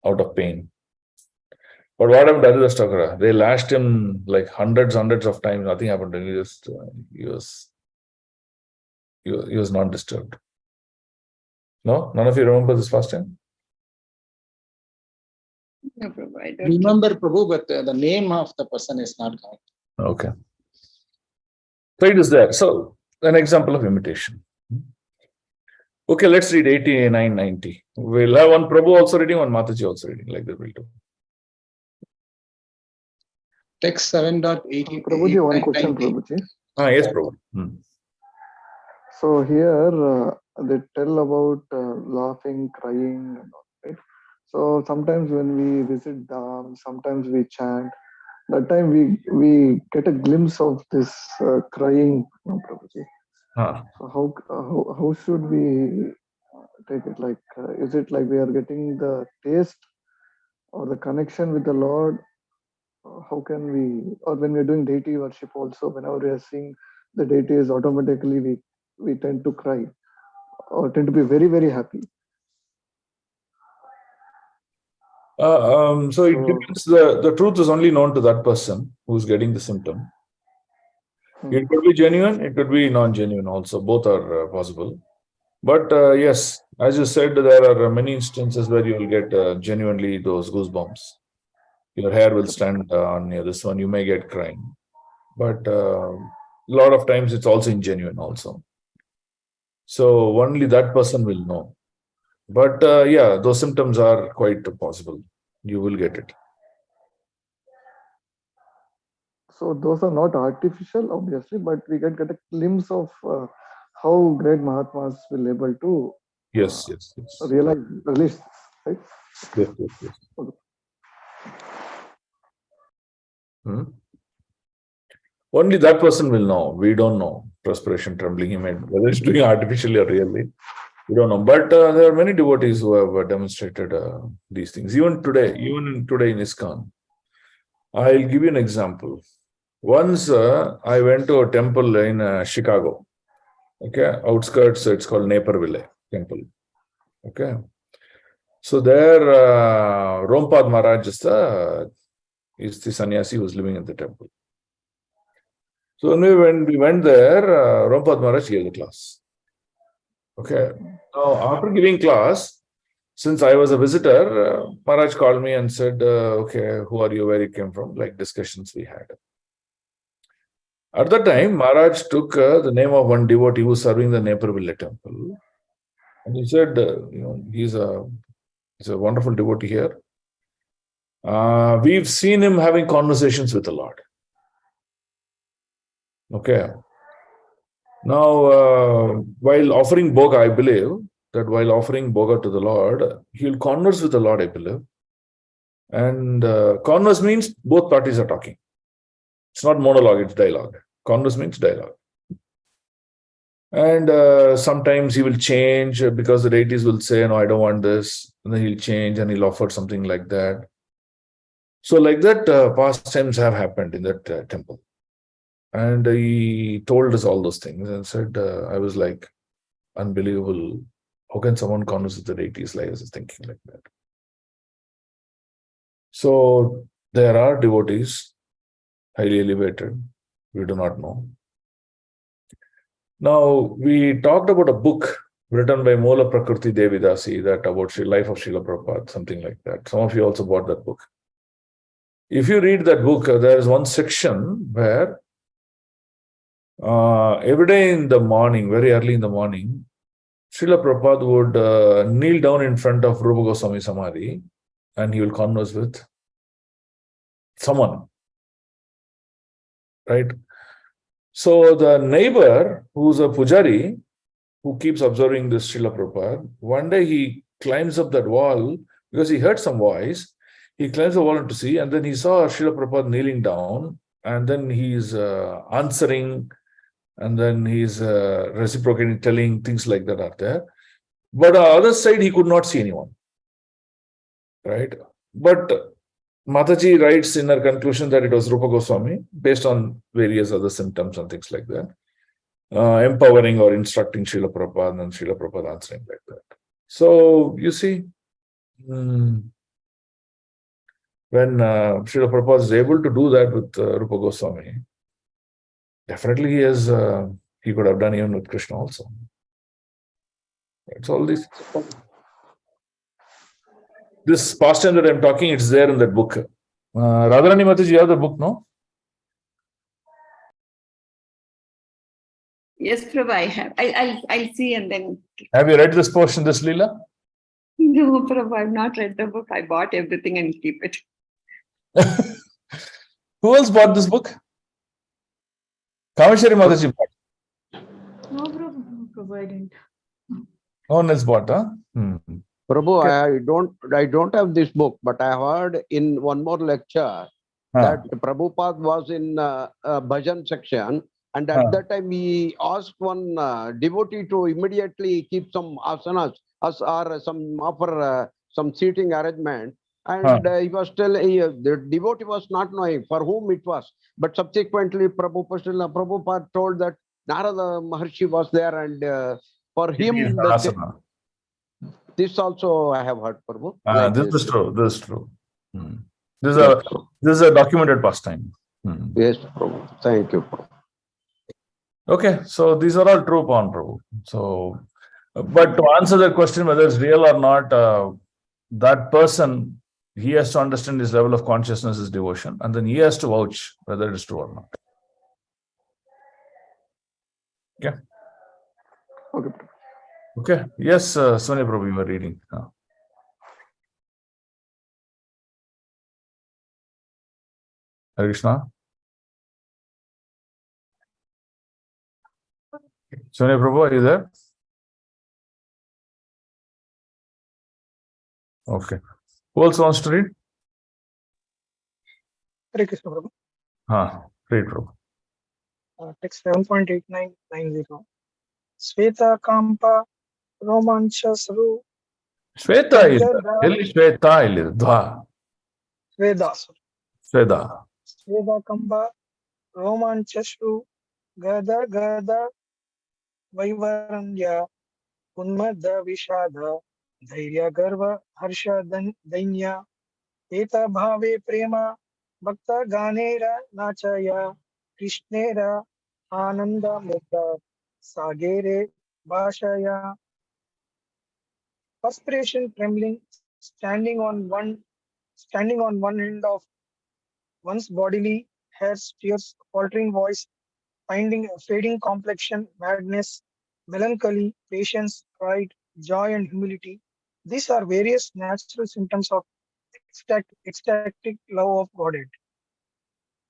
out of pain. But what happened to Haridas Thakur? They lashed him like hundreds of times. Nothing happened to him. He was not disturbed. No? None of you remember this pastime? No, Prabhu. I don't Remember, Prabhu, but the name of the person is not correct. Okay. So it is there. So an example of imitation. Okay, let's read 89, 90. We'll have one Prabhu also reading, one Mataji also reading, like that we'll do. Text 7.18. Prabhuji, one question, Prabhuji. Yes, Prabhu. So here they tell about laughing, crying, and all, right? So sometimes when we visit Dham, sometimes we chant. That time we get a glimpse of this crying, Prabhuji. So how should we take it? Like, is it like we are getting the taste or the connection with the Lord? How can we, or when we're doing deity worship also, whenever we are seeing the deities, automatically we tend to cry or tend to be very, very happy. So it depends. The truth is only known to that person who's getting the symptom. It could be genuine, it could be non-genuine also. Both are possible. But yes, as you said, there are many instances where you will get genuinely those goosebumps. Your hair will stand on this one. You may get crying. But a lot of times it's also ingenuine also. So only that person will know. But yeah, those symptoms are quite possible. You will get it. So those are not artificial, obviously, but we can get a glimpse of how great Mahatmas will able to release this, right? Yes. Okay. Only that person will know. We don't know. Perspiration, trembling, whether it's doing artificially or really. We don't know. But there are many devotees who have demonstrated these things. Even today in ISKCON. I'll give you an example. Once I went to a temple in Chicago. Okay, outskirts, it's called Naperville Temple. Okay. So there, Rompad Maharaj is the sannyasi who's living in the temple. So when we went there, Rompad Maharaj gave the class. Okay. Now, after giving class, since I was a visitor, Maharaj called me and said, okay, who are you, where you came from? Like discussions we had. At that time, Maharaj took the name of one devotee who was serving the Naperville temple. And he said, he's a wonderful devotee here. We've seen him having conversations with the Lord. Okay. Now, while offering Bhoga, I believe that while offering Bhoga to the Lord, he'll converse with the Lord, I believe. And converse means both parties are talking. It's not monologue, it's dialogue. Converse means dialogue. And sometimes he will change because the deities will say, no, I don't want this. And then he'll change and he'll offer something like that. So like that, pastimes have happened in that temple. And he told us all those things and said, I was like, unbelievable. How can someone converse with the deities? Like I was thinking like that. So there are devotees, highly elevated. We do not know. Now, we talked about a book written by Mola Prakriti Devidasi that about the life of Srila Prabhupada, something like that. Some of you also bought that book. If you read that book, there is one section where every day in the morning, very early in the morning, Srila Prabhupada would kneel down in front of Rupa Goswami Samadhi and he will converse with someone. Right? So the neighbor, who's a pujari, who keeps observing this Srila Prabhupada, one day he climbs up that wall because he heard some voice. He climbs the wall to see, and then he saw Srila Prabhupada kneeling down, and then he's answering, and then he's reciprocating, telling things like that are there. But on the other side, he could not see anyone. Right? But Mataji writes in her conclusion that it was Rupa Goswami, based on various other symptoms and things like that. Empowering or instructing Srila Prabhupada and Srila Prabhupada answering like that. So, you see, when Srila Prabhupada is able to do that with Rupa Goswami, definitely he could have done even with Krishna also. It's all this pastime that I'm talking, it's there in that book. Radharani Mataji, you have the book, no? Yes, Prabhu, I have. I'll see and then. Have you read this portion, this Lila? No, Prabhu, I've not read the book. I bought everything and keep it. Who else bought this book? Kameshwari Mataji bought. No, Prabhu, I didn't. No one else bought, huh? Prabhu, I don't have this book, but I heard in one more lecture that Prabhupada was in bhajan section, and at that time he asked one devotee to immediately keep some asanas or some offer some seating arrangement, and he was the devotee was not knowing for whom it was, but subsequently Prabhupada told that Narada Maharshi was there, and for him this also I have heard, Prabhu. This is true. This is true. This is a documented pastime. Yes, Prabhu. Thank you, Prabhu. Okay, so these are all true, Prabhu. So, but to answer that question, whether it's real or not, that person, he has to understand his level of consciousness, his devotion, and then he has to vouch whether it is true or not. Okay. Okay. Okay. Yes, Sonia Prabhu, you were reading. Hare Krishna. Sonia Prabhu, are you there? Okay. Who else wants to read? Hare Krishna, Prabhu. Read, Prabhu. Text 7.8990. Sveta Kampa Romanchasru Shweta is really Shweta is Dva. Sveda. Sveda. Sveda Kampa Romanchasru Gada Gada Vaivaranya Unmada Vishada Dhairya Garva Harsha Dainya Eta Bhave Prema Bhakta Ganera Nachaya Krishnera Ananda Mukta Sagere Bhashaya. Perspiration trembling, standing on one end of one's bodily hairs, tears, faltering voice, fading complexion, madness, melancholy, patience, pride, joy, and humility. These are various natural symptoms of ecstatic love of Godhead,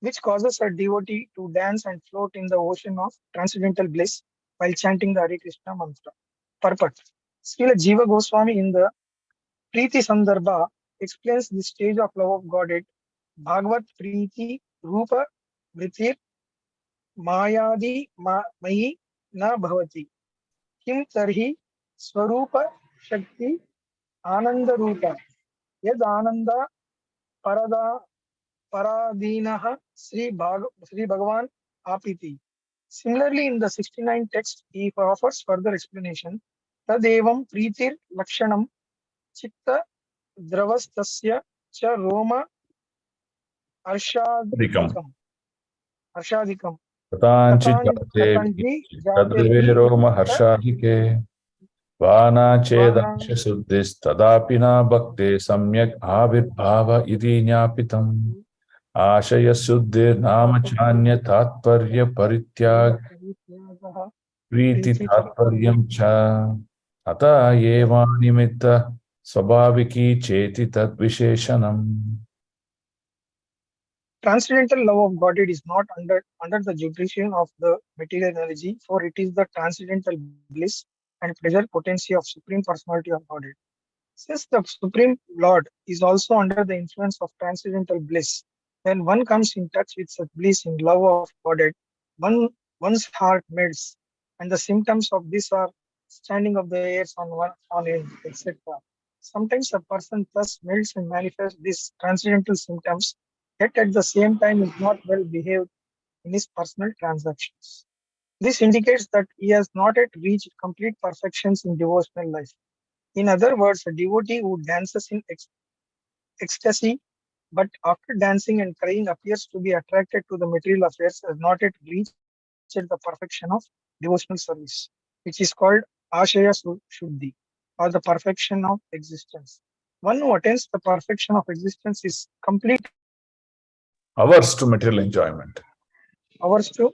which causes a devotee to dance and float in the ocean of transcendental bliss while chanting the Hare Krishna mantra. Purport. Srila Jiva Goswami in the Preeti Sandarbha explains the stage of love of Godhead. Bhagavat Preeti Rupa Vritir Mayadi Mayi Na Bhavati. Kim Tarhi Swarupa Shakti Ananda Rupa. Yad Ananda Paradinaha Sri Bhagavan Apiti. Similarly, in the 69 text, he offers further explanation. Tadevam Preetir Lakshanam Chitta Dravastasya cha Roma Arshadikam. Katanji Jate Roma Harshadike Vana Chedaksha Suddhis Tadapina Bhakte Samyak Avirbhava Iti Nyapitam Ashaya Suddhir Namachanya Tatparya Parityag Priti Tatparyam Cha Ata Yeva Nimitta Swabhaviki Cheti Tat Visheshanam. Transcendental love of Godhead is not under the jurisdiction of the material energy, for it is the transcendental bliss and pleasure potency of Supreme Personality of Godhead. Since the Supreme Lord is also under the influence of transcendental bliss, when one comes in touch with such bliss in love of Godhead, one's heart melts, and the symptoms of this are standing of the hairs on end, etc. Sometimes a person thus melts and manifests these transcendental symptoms, yet at the same time is not well behaved in his personal transactions. This indicates that he has not yet reached complete perfections in devotional life. In other words, a devotee who dances in ecstasy, but after dancing and crying appears to be attracted to the material affairs, has not yet reached the perfection of devotional service, which is called Ashaya Shuddhi, or the perfection of existence. One who attains the perfection of existence is complete Averse to material enjoyment. Averse to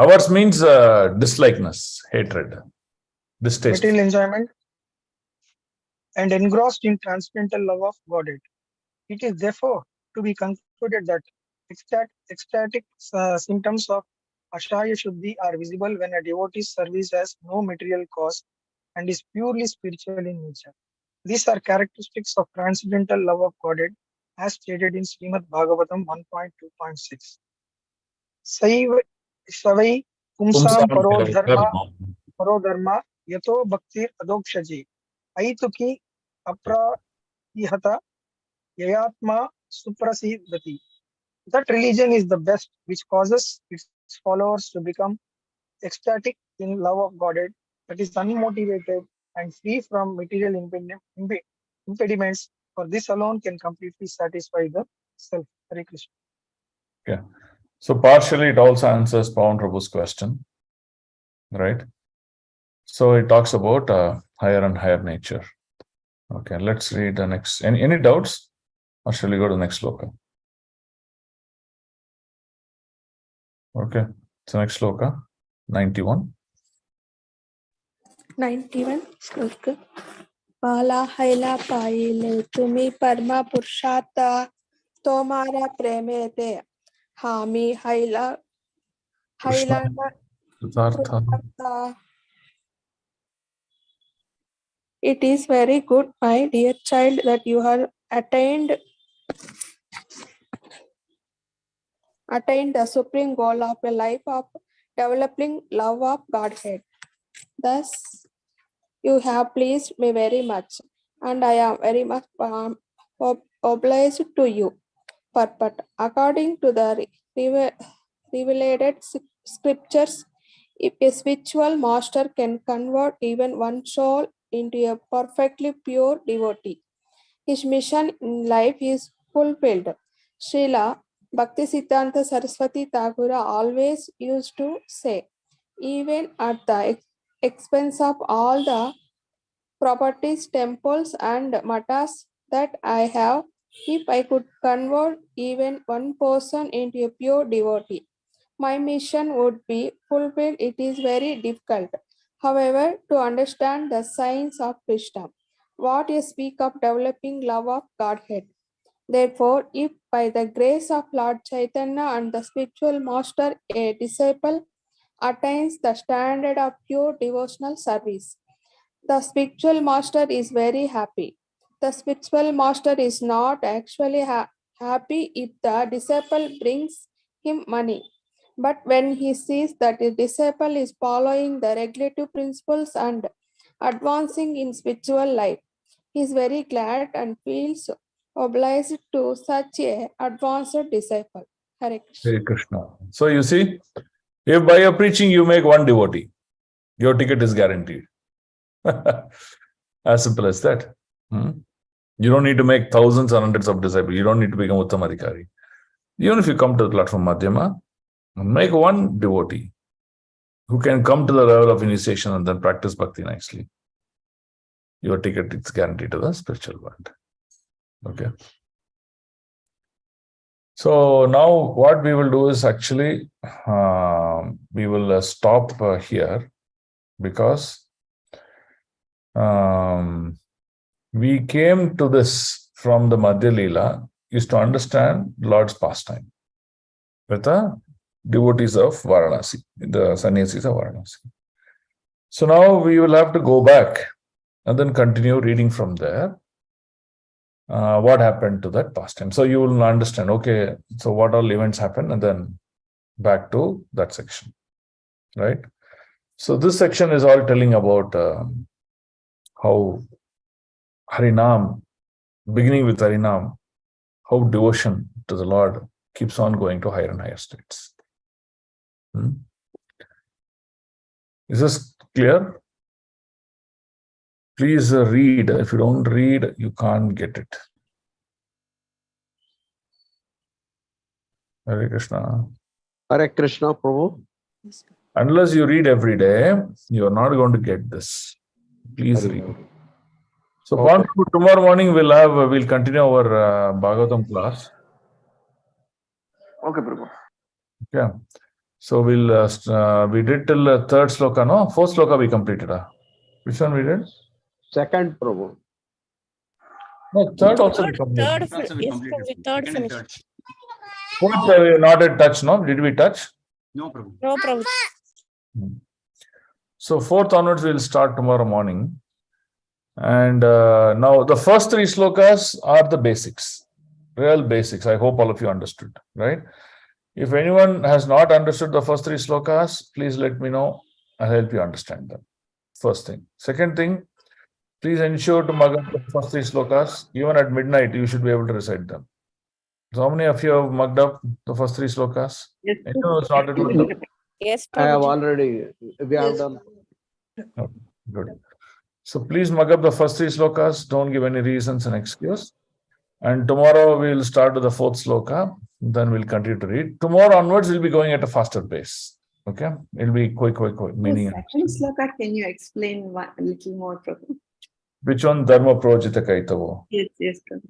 Ours means dislikeness, hatred, distaste. material enjoyment, and engrossed in transcendental love of Godhead. It is therefore to be concluded that ecstatic symptoms of Ashaya Shuddhi are visible when a devotee's service has no material cause and is purely spiritual in nature. These are characteristics of transcendental love of Godhead as stated in Srimad Bhagavatam 1.2.6. Savai Pumsam Paro Dharma Yato Bhaktir Adokshaji Aituki Aprahihata Yayatma Suprasidati. That religion is the best which causes its followers to become ecstatic in love of Godhead, that is unmotivated and free from material impediments, for this alone can completely satisfy the self. Hare Krishna. Okay. So partially it also answers Pawan Prabhu's question, right? So it talks about higher and higher nature. Okay, let's read the next. Any doubts? Or shall we go to the next sloka? Okay, so next sloka, 91. 91 श्लोक पाला हैला पाइले तुम्ही परमा पुरुषार्थ तोमारा प्रेमे ते हामी हैला हैला पुरुषार्थ. It is very good, my dear child, that you have attained the supreme goal of a life of developing love of Godhead. Thus, you have pleased me very much, and I am very much obliged to you. But according to the revealed scriptures, if a spiritual master can convert even one soul into a perfectly pure devotee, his mission in life is fulfilled. Srila Bhaktisiddhanta Saraswati Thakura always used to say, even at the expense of all the properties, temples, and matas that I have, if I could convert even one person into a pure devotee, my mission would be fulfilled. It is very difficult, however, to understand the science of Krishna. What you speak of developing love of Godhead. Therefore, if by the grace of Lord Chaitanya and the spiritual master a disciple attains the standard of pure devotional service, the spiritual master is very happy. The spiritual master is not actually happy if the disciple brings him money. But when he sees that the disciple is following the regulative principles and advancing in spiritual life, he is very glad and feels obliged to such a advanced disciple. Hare Krishna. Hare Krishna. So you see, if by your preaching you make one devotee, your ticket is guaranteed. As simple as that. You don't need to make thousands or hundreds of disciples. You don't need to become Uttam Adhikari. Even if you come to the platform Madhyama, make one devotee who can come to the level of initiation and then practice bhakti nicely. Your ticket is guaranteed to the spiritual world. Okay. So now what we will do is actually, we will stop here because we came to this from the Madya Lila is to understand Lord's pastime with the devotees of Varanasi, the sannyasis of Varanasi. So now we will have to go back and then continue reading from there. What happened to that pastime? So you will understand, okay, so what all events happen, and then back to that section, right? So this section is all telling about how Harinam, beginning with Harinam, how devotion to the Lord keeps on going to higher and higher states. Is this clear? Please read. If you don't read, you can't get it. Hare Krishna. Hare Krishna, Prabhu. Unless you read every day, you are not going to get this. Please read. So, okay. Tomorrow morning we'll continue our Bhagavatam class. Okay, Prabhu. Okay. So we did till third sloka, no? Fourth sloka we completed. Which one we did? Second, Prabhu. No, third also we completed. Third, That's also we yes, completed. we third Second and finish. third. Fourth we not at touch, no? Did we touch? No, Prabhu. No problem. So fourth onwards we'll start tomorrow morning. And now the first three slokas are the basics, real basics. I hope all of you understood, right? If anyone has not understood the first three slokas, please let me know. I'll help you understand them. First thing. Second thing, please ensure to mug up the first three slokas. Even at midnight, you should be able to recite them. So how many of you have mugged up the first three slokas? Yes, Anyone who's not yet mugged up? Yes, I have Prabhuji. already, we have done. Okay, good. So please mug up the first three slokas. Don't give any reasons and excuse. And tomorrow we'll start with the fourth sloka. Then we'll continue to read. Tomorrow onwards, we'll be going at a faster pace. Okay? It'll be quick. The Meaning. second sloka, can you explain a little more, Prabhu? Which one? Dharma projita kaitavo. Yes, yes, Prabhu.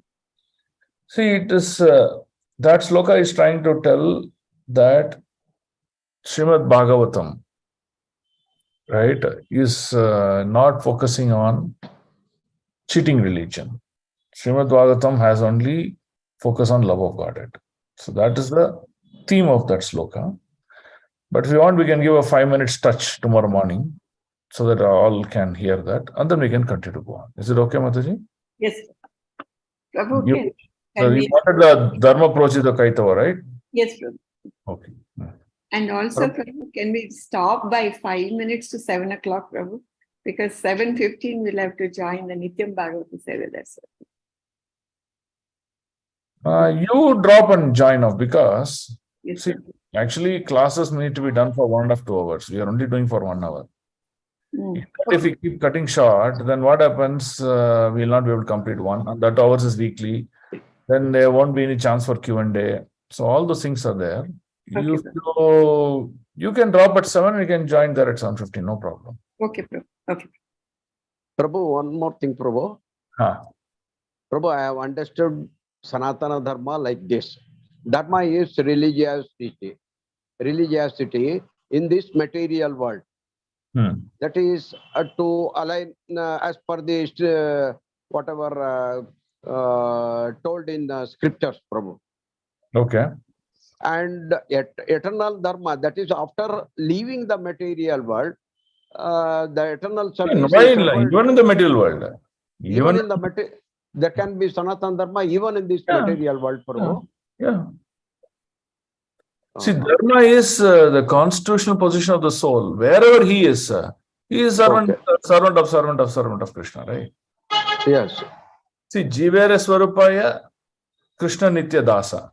See, it is that sloka is trying to tell that Srimad Bhagavatam, right, is not focusing on cheating religion. Srimad Bhagavatam has only focus on love of Godhead. So that is the theme of that sloka. But if you want, we can give a 5 minutes touch tomorrow morning so that all can hear that, and then we can continue to go on. Is it okay, Mataji? Yes. Prabhu, You- can So you we- wanted the Dharma Projita Kaitava, right? Yes, Prabhu. Okay. And also, Prabhu, can we stop by 5 minutes to 7 o'clock, Prabhu? Because 7:15 we'll have to join the Nityam Bhagavata Seva. That's it. You drop and join off because Yes, see, Prabhu. actually classes need to be done for 1.5 to 2 hours. We are only doing for 1 hour. Mm. If we keep cutting short, then what happens? We'll not be able to complete one. And that hours is weekly. Then there won't be any chance for Q&A. So all those things are there. You can drop at 7. You can join there at 7:15. No problem. Okay, Prabhu. Okay. Prabhu, one more thing, Prabhu. Huh. Prabhu, I have understood Sanatana Dharma like this. Dharma is religiosity in this material world. That is to align as per this whatever told in the scriptures, Prabhu. Okay. And eternal Dharma, that is after leaving the material world, the eternal service. Even in the material world. Even in the material, there can be Sanatana Dharma even in this material world, Prabhu. Yeah. See, Dharma is the constitutional position of the soul. Wherever he is servant of Krishna, right? Yes. See, Jivere Swarupaya, Krishna Nitya Dasa.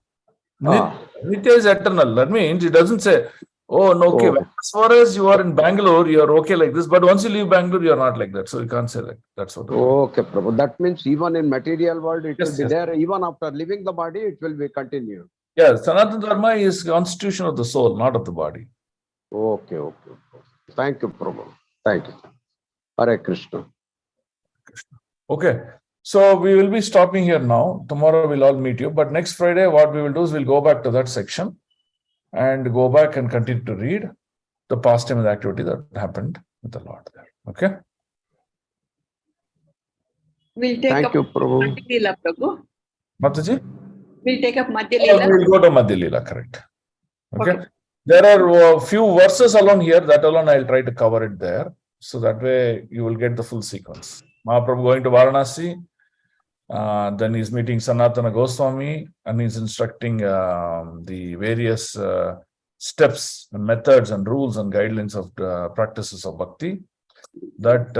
Nitya is eternal. That means it doesn't say, oh, no, okay. As far as you are in Bangalore, you are okay like this. But once you leave Bangalore, you are not like that. So you can't say that. That's what. Okay, Prabhu. That means even in material world, it will be there. Even after leaving the body, it will be continued. Yes, Sanatana Dharma is constitution of the soul, not of the body. Okay. Thank you, Prabhu. Thank you. Hare Krishna. Okay. So we will be stopping here now. Tomorrow we'll all meet you. But next Friday, what we will do is we'll go back to that section and go back and continue to read the pastime and the activity that happened with the Lord there. Okay. We'll take Thank you, Prabhu. Madhya Lila, Prabhu. Mataji? We'll take up Madhya Lila. We'll go to Madhya Lila, correct. Okay. There are a few verses alone here. That alone I'll try to cover it there. So that way you will get the full sequence. Mahaprabhu going to Varanasi. Then he's meeting Sanatana Goswami and he's instructing the various steps and methods and rules and guidelines of the practices of bhakti that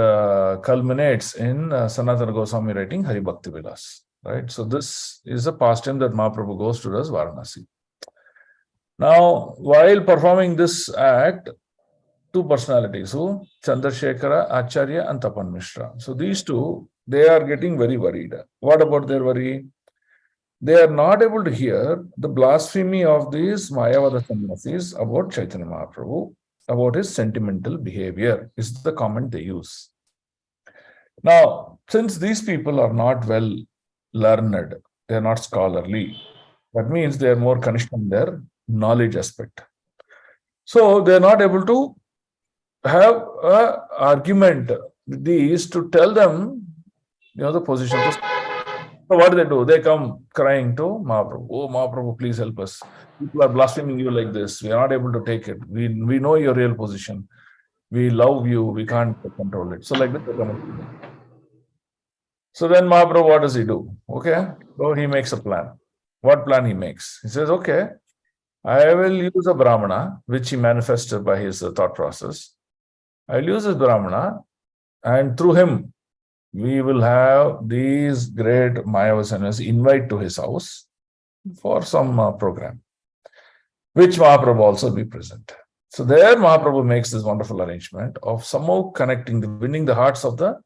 culminates in Sanatana Goswami writing Hari Bhakti Vilas. Right? So this is a pastime that Mahaprabhu goes to as Varanasi. Now, while performing this act, two personalities, who? Chandrasekhara, Acharya and Tapan Mishra. So these two, they are getting very worried. What about their worry? They are not able to hear the blasphemy of these Mayavada sannyasis about Chaitanya Mahaprabhu, about his sentimental behavior, is the comment they use. Now, since these people are not well learned, they are not scholarly, that means they are more conditioned in their knowledge aspect. So they are not able to have an argument with these to tell them, the position. So what do? They come crying to Mahaprabhu. Oh, Mahaprabhu, please help us. People are blaspheming you like this. We are not able to take it. We know your real position. We love you. We can't control it. So like that, they come. So then Mahaprabhu, what does he do? Okay. So he makes a plan. What plan he makes? He says, okay, I will use a Brahmana, which he manifested by his thought process. I will use this Brahmana, and through him, we will have these great Mayavasanas invite to his house for some program, which Mahaprabhu also be present. So there Mahaprabhu makes this wonderful arrangement of somehow winning the hearts of the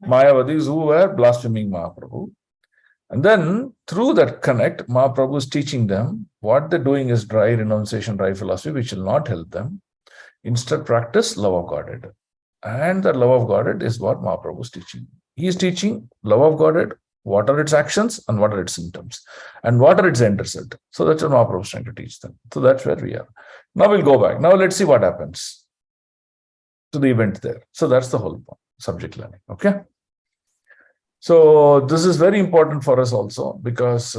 Mayavadis who were blaspheming Mahaprabhu. And then through that connect, Mahaprabhu is teaching them what they're doing is dry renunciation, dry philosophy, which will not help them. Instead, practice love of Godhead. And the love of Godhead is what Mahaprabhu is teaching. He is teaching love of Godhead, what are its actions and what are its symptoms, and what are its end result. So that's what Mahaprabhu is trying to teach them. So that's where we are. Now we'll go back. Now let's see what happens to the event there. So that's the whole point, subject learning. Okay. So this is very important for us also because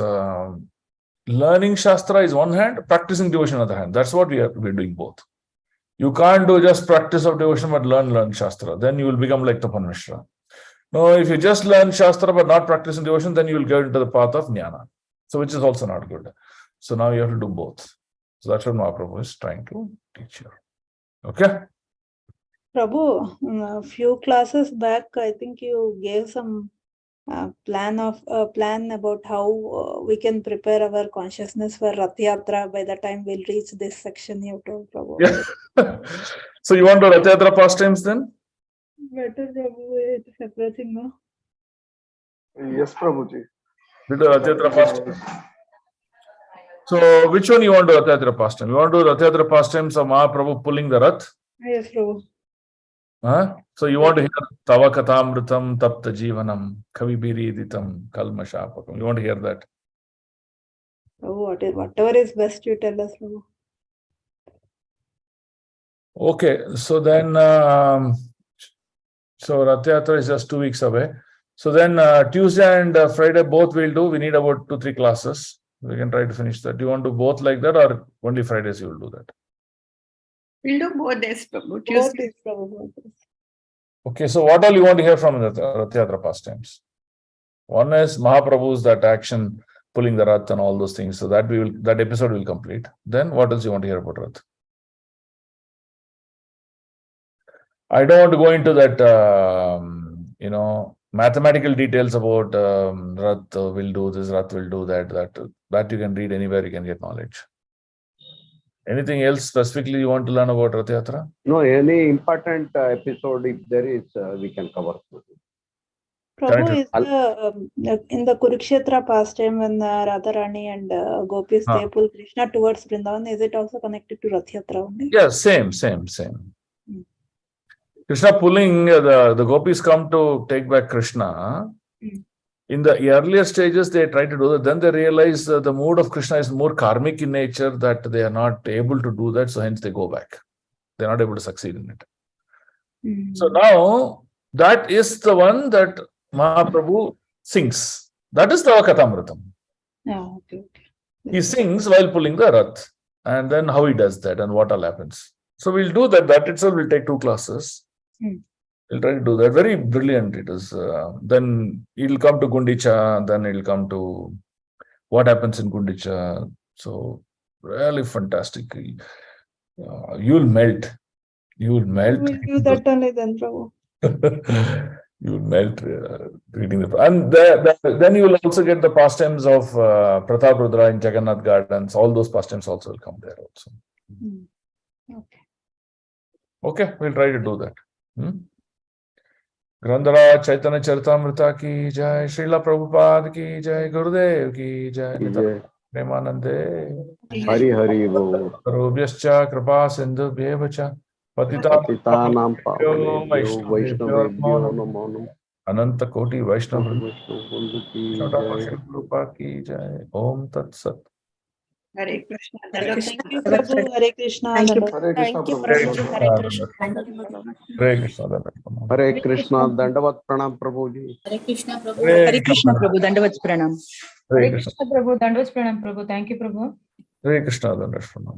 learning Shastra is one hand, practicing devotion on the other hand. That's what we're doing both. You can't do just practice of devotion but learn Shastra. Then you will become like Tapan Mishra. No, if you just learn Shastra but not practicing devotion, then you will get into the path of Jnana. So which is also not good. So now you have to do both. So that's what Mahaprabhu is trying to teach you. Okay? Prabhu, a few classes back, I think you gave some plan about how we can prepare our consciousness for Rath Yatra by the time we'll reach this section you told, Prabhu. Yeah. So you want to Rath Yatra pastimes then? Better, Prabhu, it's everything, no? Yes, Prabhuji. Rath Yatra pastimes. So which one you want to Rath Yatra pastime? You want to Rath Yatra pastimes of Mahaprabhu pulling the Rath? Yes, Prabhu. Huh? So you want to hear Tava Caitanya Tapta Jivanam Kavi Biriditam Kalmashapakam. You want to hear that? Oh, whatever is best you tell us, Prabhu. Okay, so then so Rath Yatra is just 2 weeks away. So then Tuesday and Friday both we'll do. We need about 2-3 classes. We can try to finish that. Do you want to do both like that or only Fridays you will do that? We'll do both days, Prabhu. Both days, Prabhu. Okay, so what all you want to hear from the Rath Yatra pastimes? One is Mahaprabhu's that action, pulling the Rath and all those things. So that that episode will complete. Then what else you want to hear about Rath? I don't want to go into that, mathematical details about Rath will do this, Rath will do that. That you can read anywhere, you can get knowledge. Anything else specifically you want to learn about Rath Yatra? No, any important episode, if there is, we can cover. Prabhu, is in the Kurukshetra pastime when Radharani and Gopis they pull Krishna towards Vrindavan, is it also connected to Rath Yatra only? Yes, same. Krishna pulling, the Gopis come to take back Krishna. In the earlier stages, they try to do that. Then they realize the mood of Krishna is more karmic in nature, that they are not able to do that. So hence they go back. They're not able to succeed in it. So now, that is the one that Mahaprabhu sings. That is the Caitanya. Okay. He sings while pulling the Rath. And then how he does that and what all happens. So we'll do that. That itself will take 2 classes. We'll try to do that. Very brilliant it is. Then it'll come to Gundicha. Then it'll come to what happens in Gundicha. So really fantastic. You'll melt. You'll melt. We'll do that only then, Prabhu. You'll melt reading the. And then you will also get the pastimes of Pratap Rudra in Jagannath Gardens. All those pastimes also will come there also. Okay, we'll try to do that. Grandhara Chaitanya Charitamrita ki jai, Srila Prabhupada ki jai, Gurudev ki jai, Premanande Hari Bo. Sarobhyascha Kripa Sindhu Bhevacha Patitanam Pavanebhyo Vaishnavebhyo Namo Namo. Ananta Koti Vaishnava Vaishnava Rupa ki jai. Om Tat Sat. Hare Krishna. Thank Krishna. you, Prabhu. Hare Krishna. Thank you. Hare Krishna, Thank you, Prabhu. Prabhu. Hare Krishna. Hare Krishna, Dandavatam. Hare Krishna, Dandavat Pranam Prabhuji. Hare Krishna, Prabhu. Hare Hare Krishna, Prabhu. Dandavat Pranam. Hare Hare Krishna, Krishna, Prabhu. Dandavats Pranam, Prabhu. Thank you, Prabhu. Hare Krishna, Dandavatam.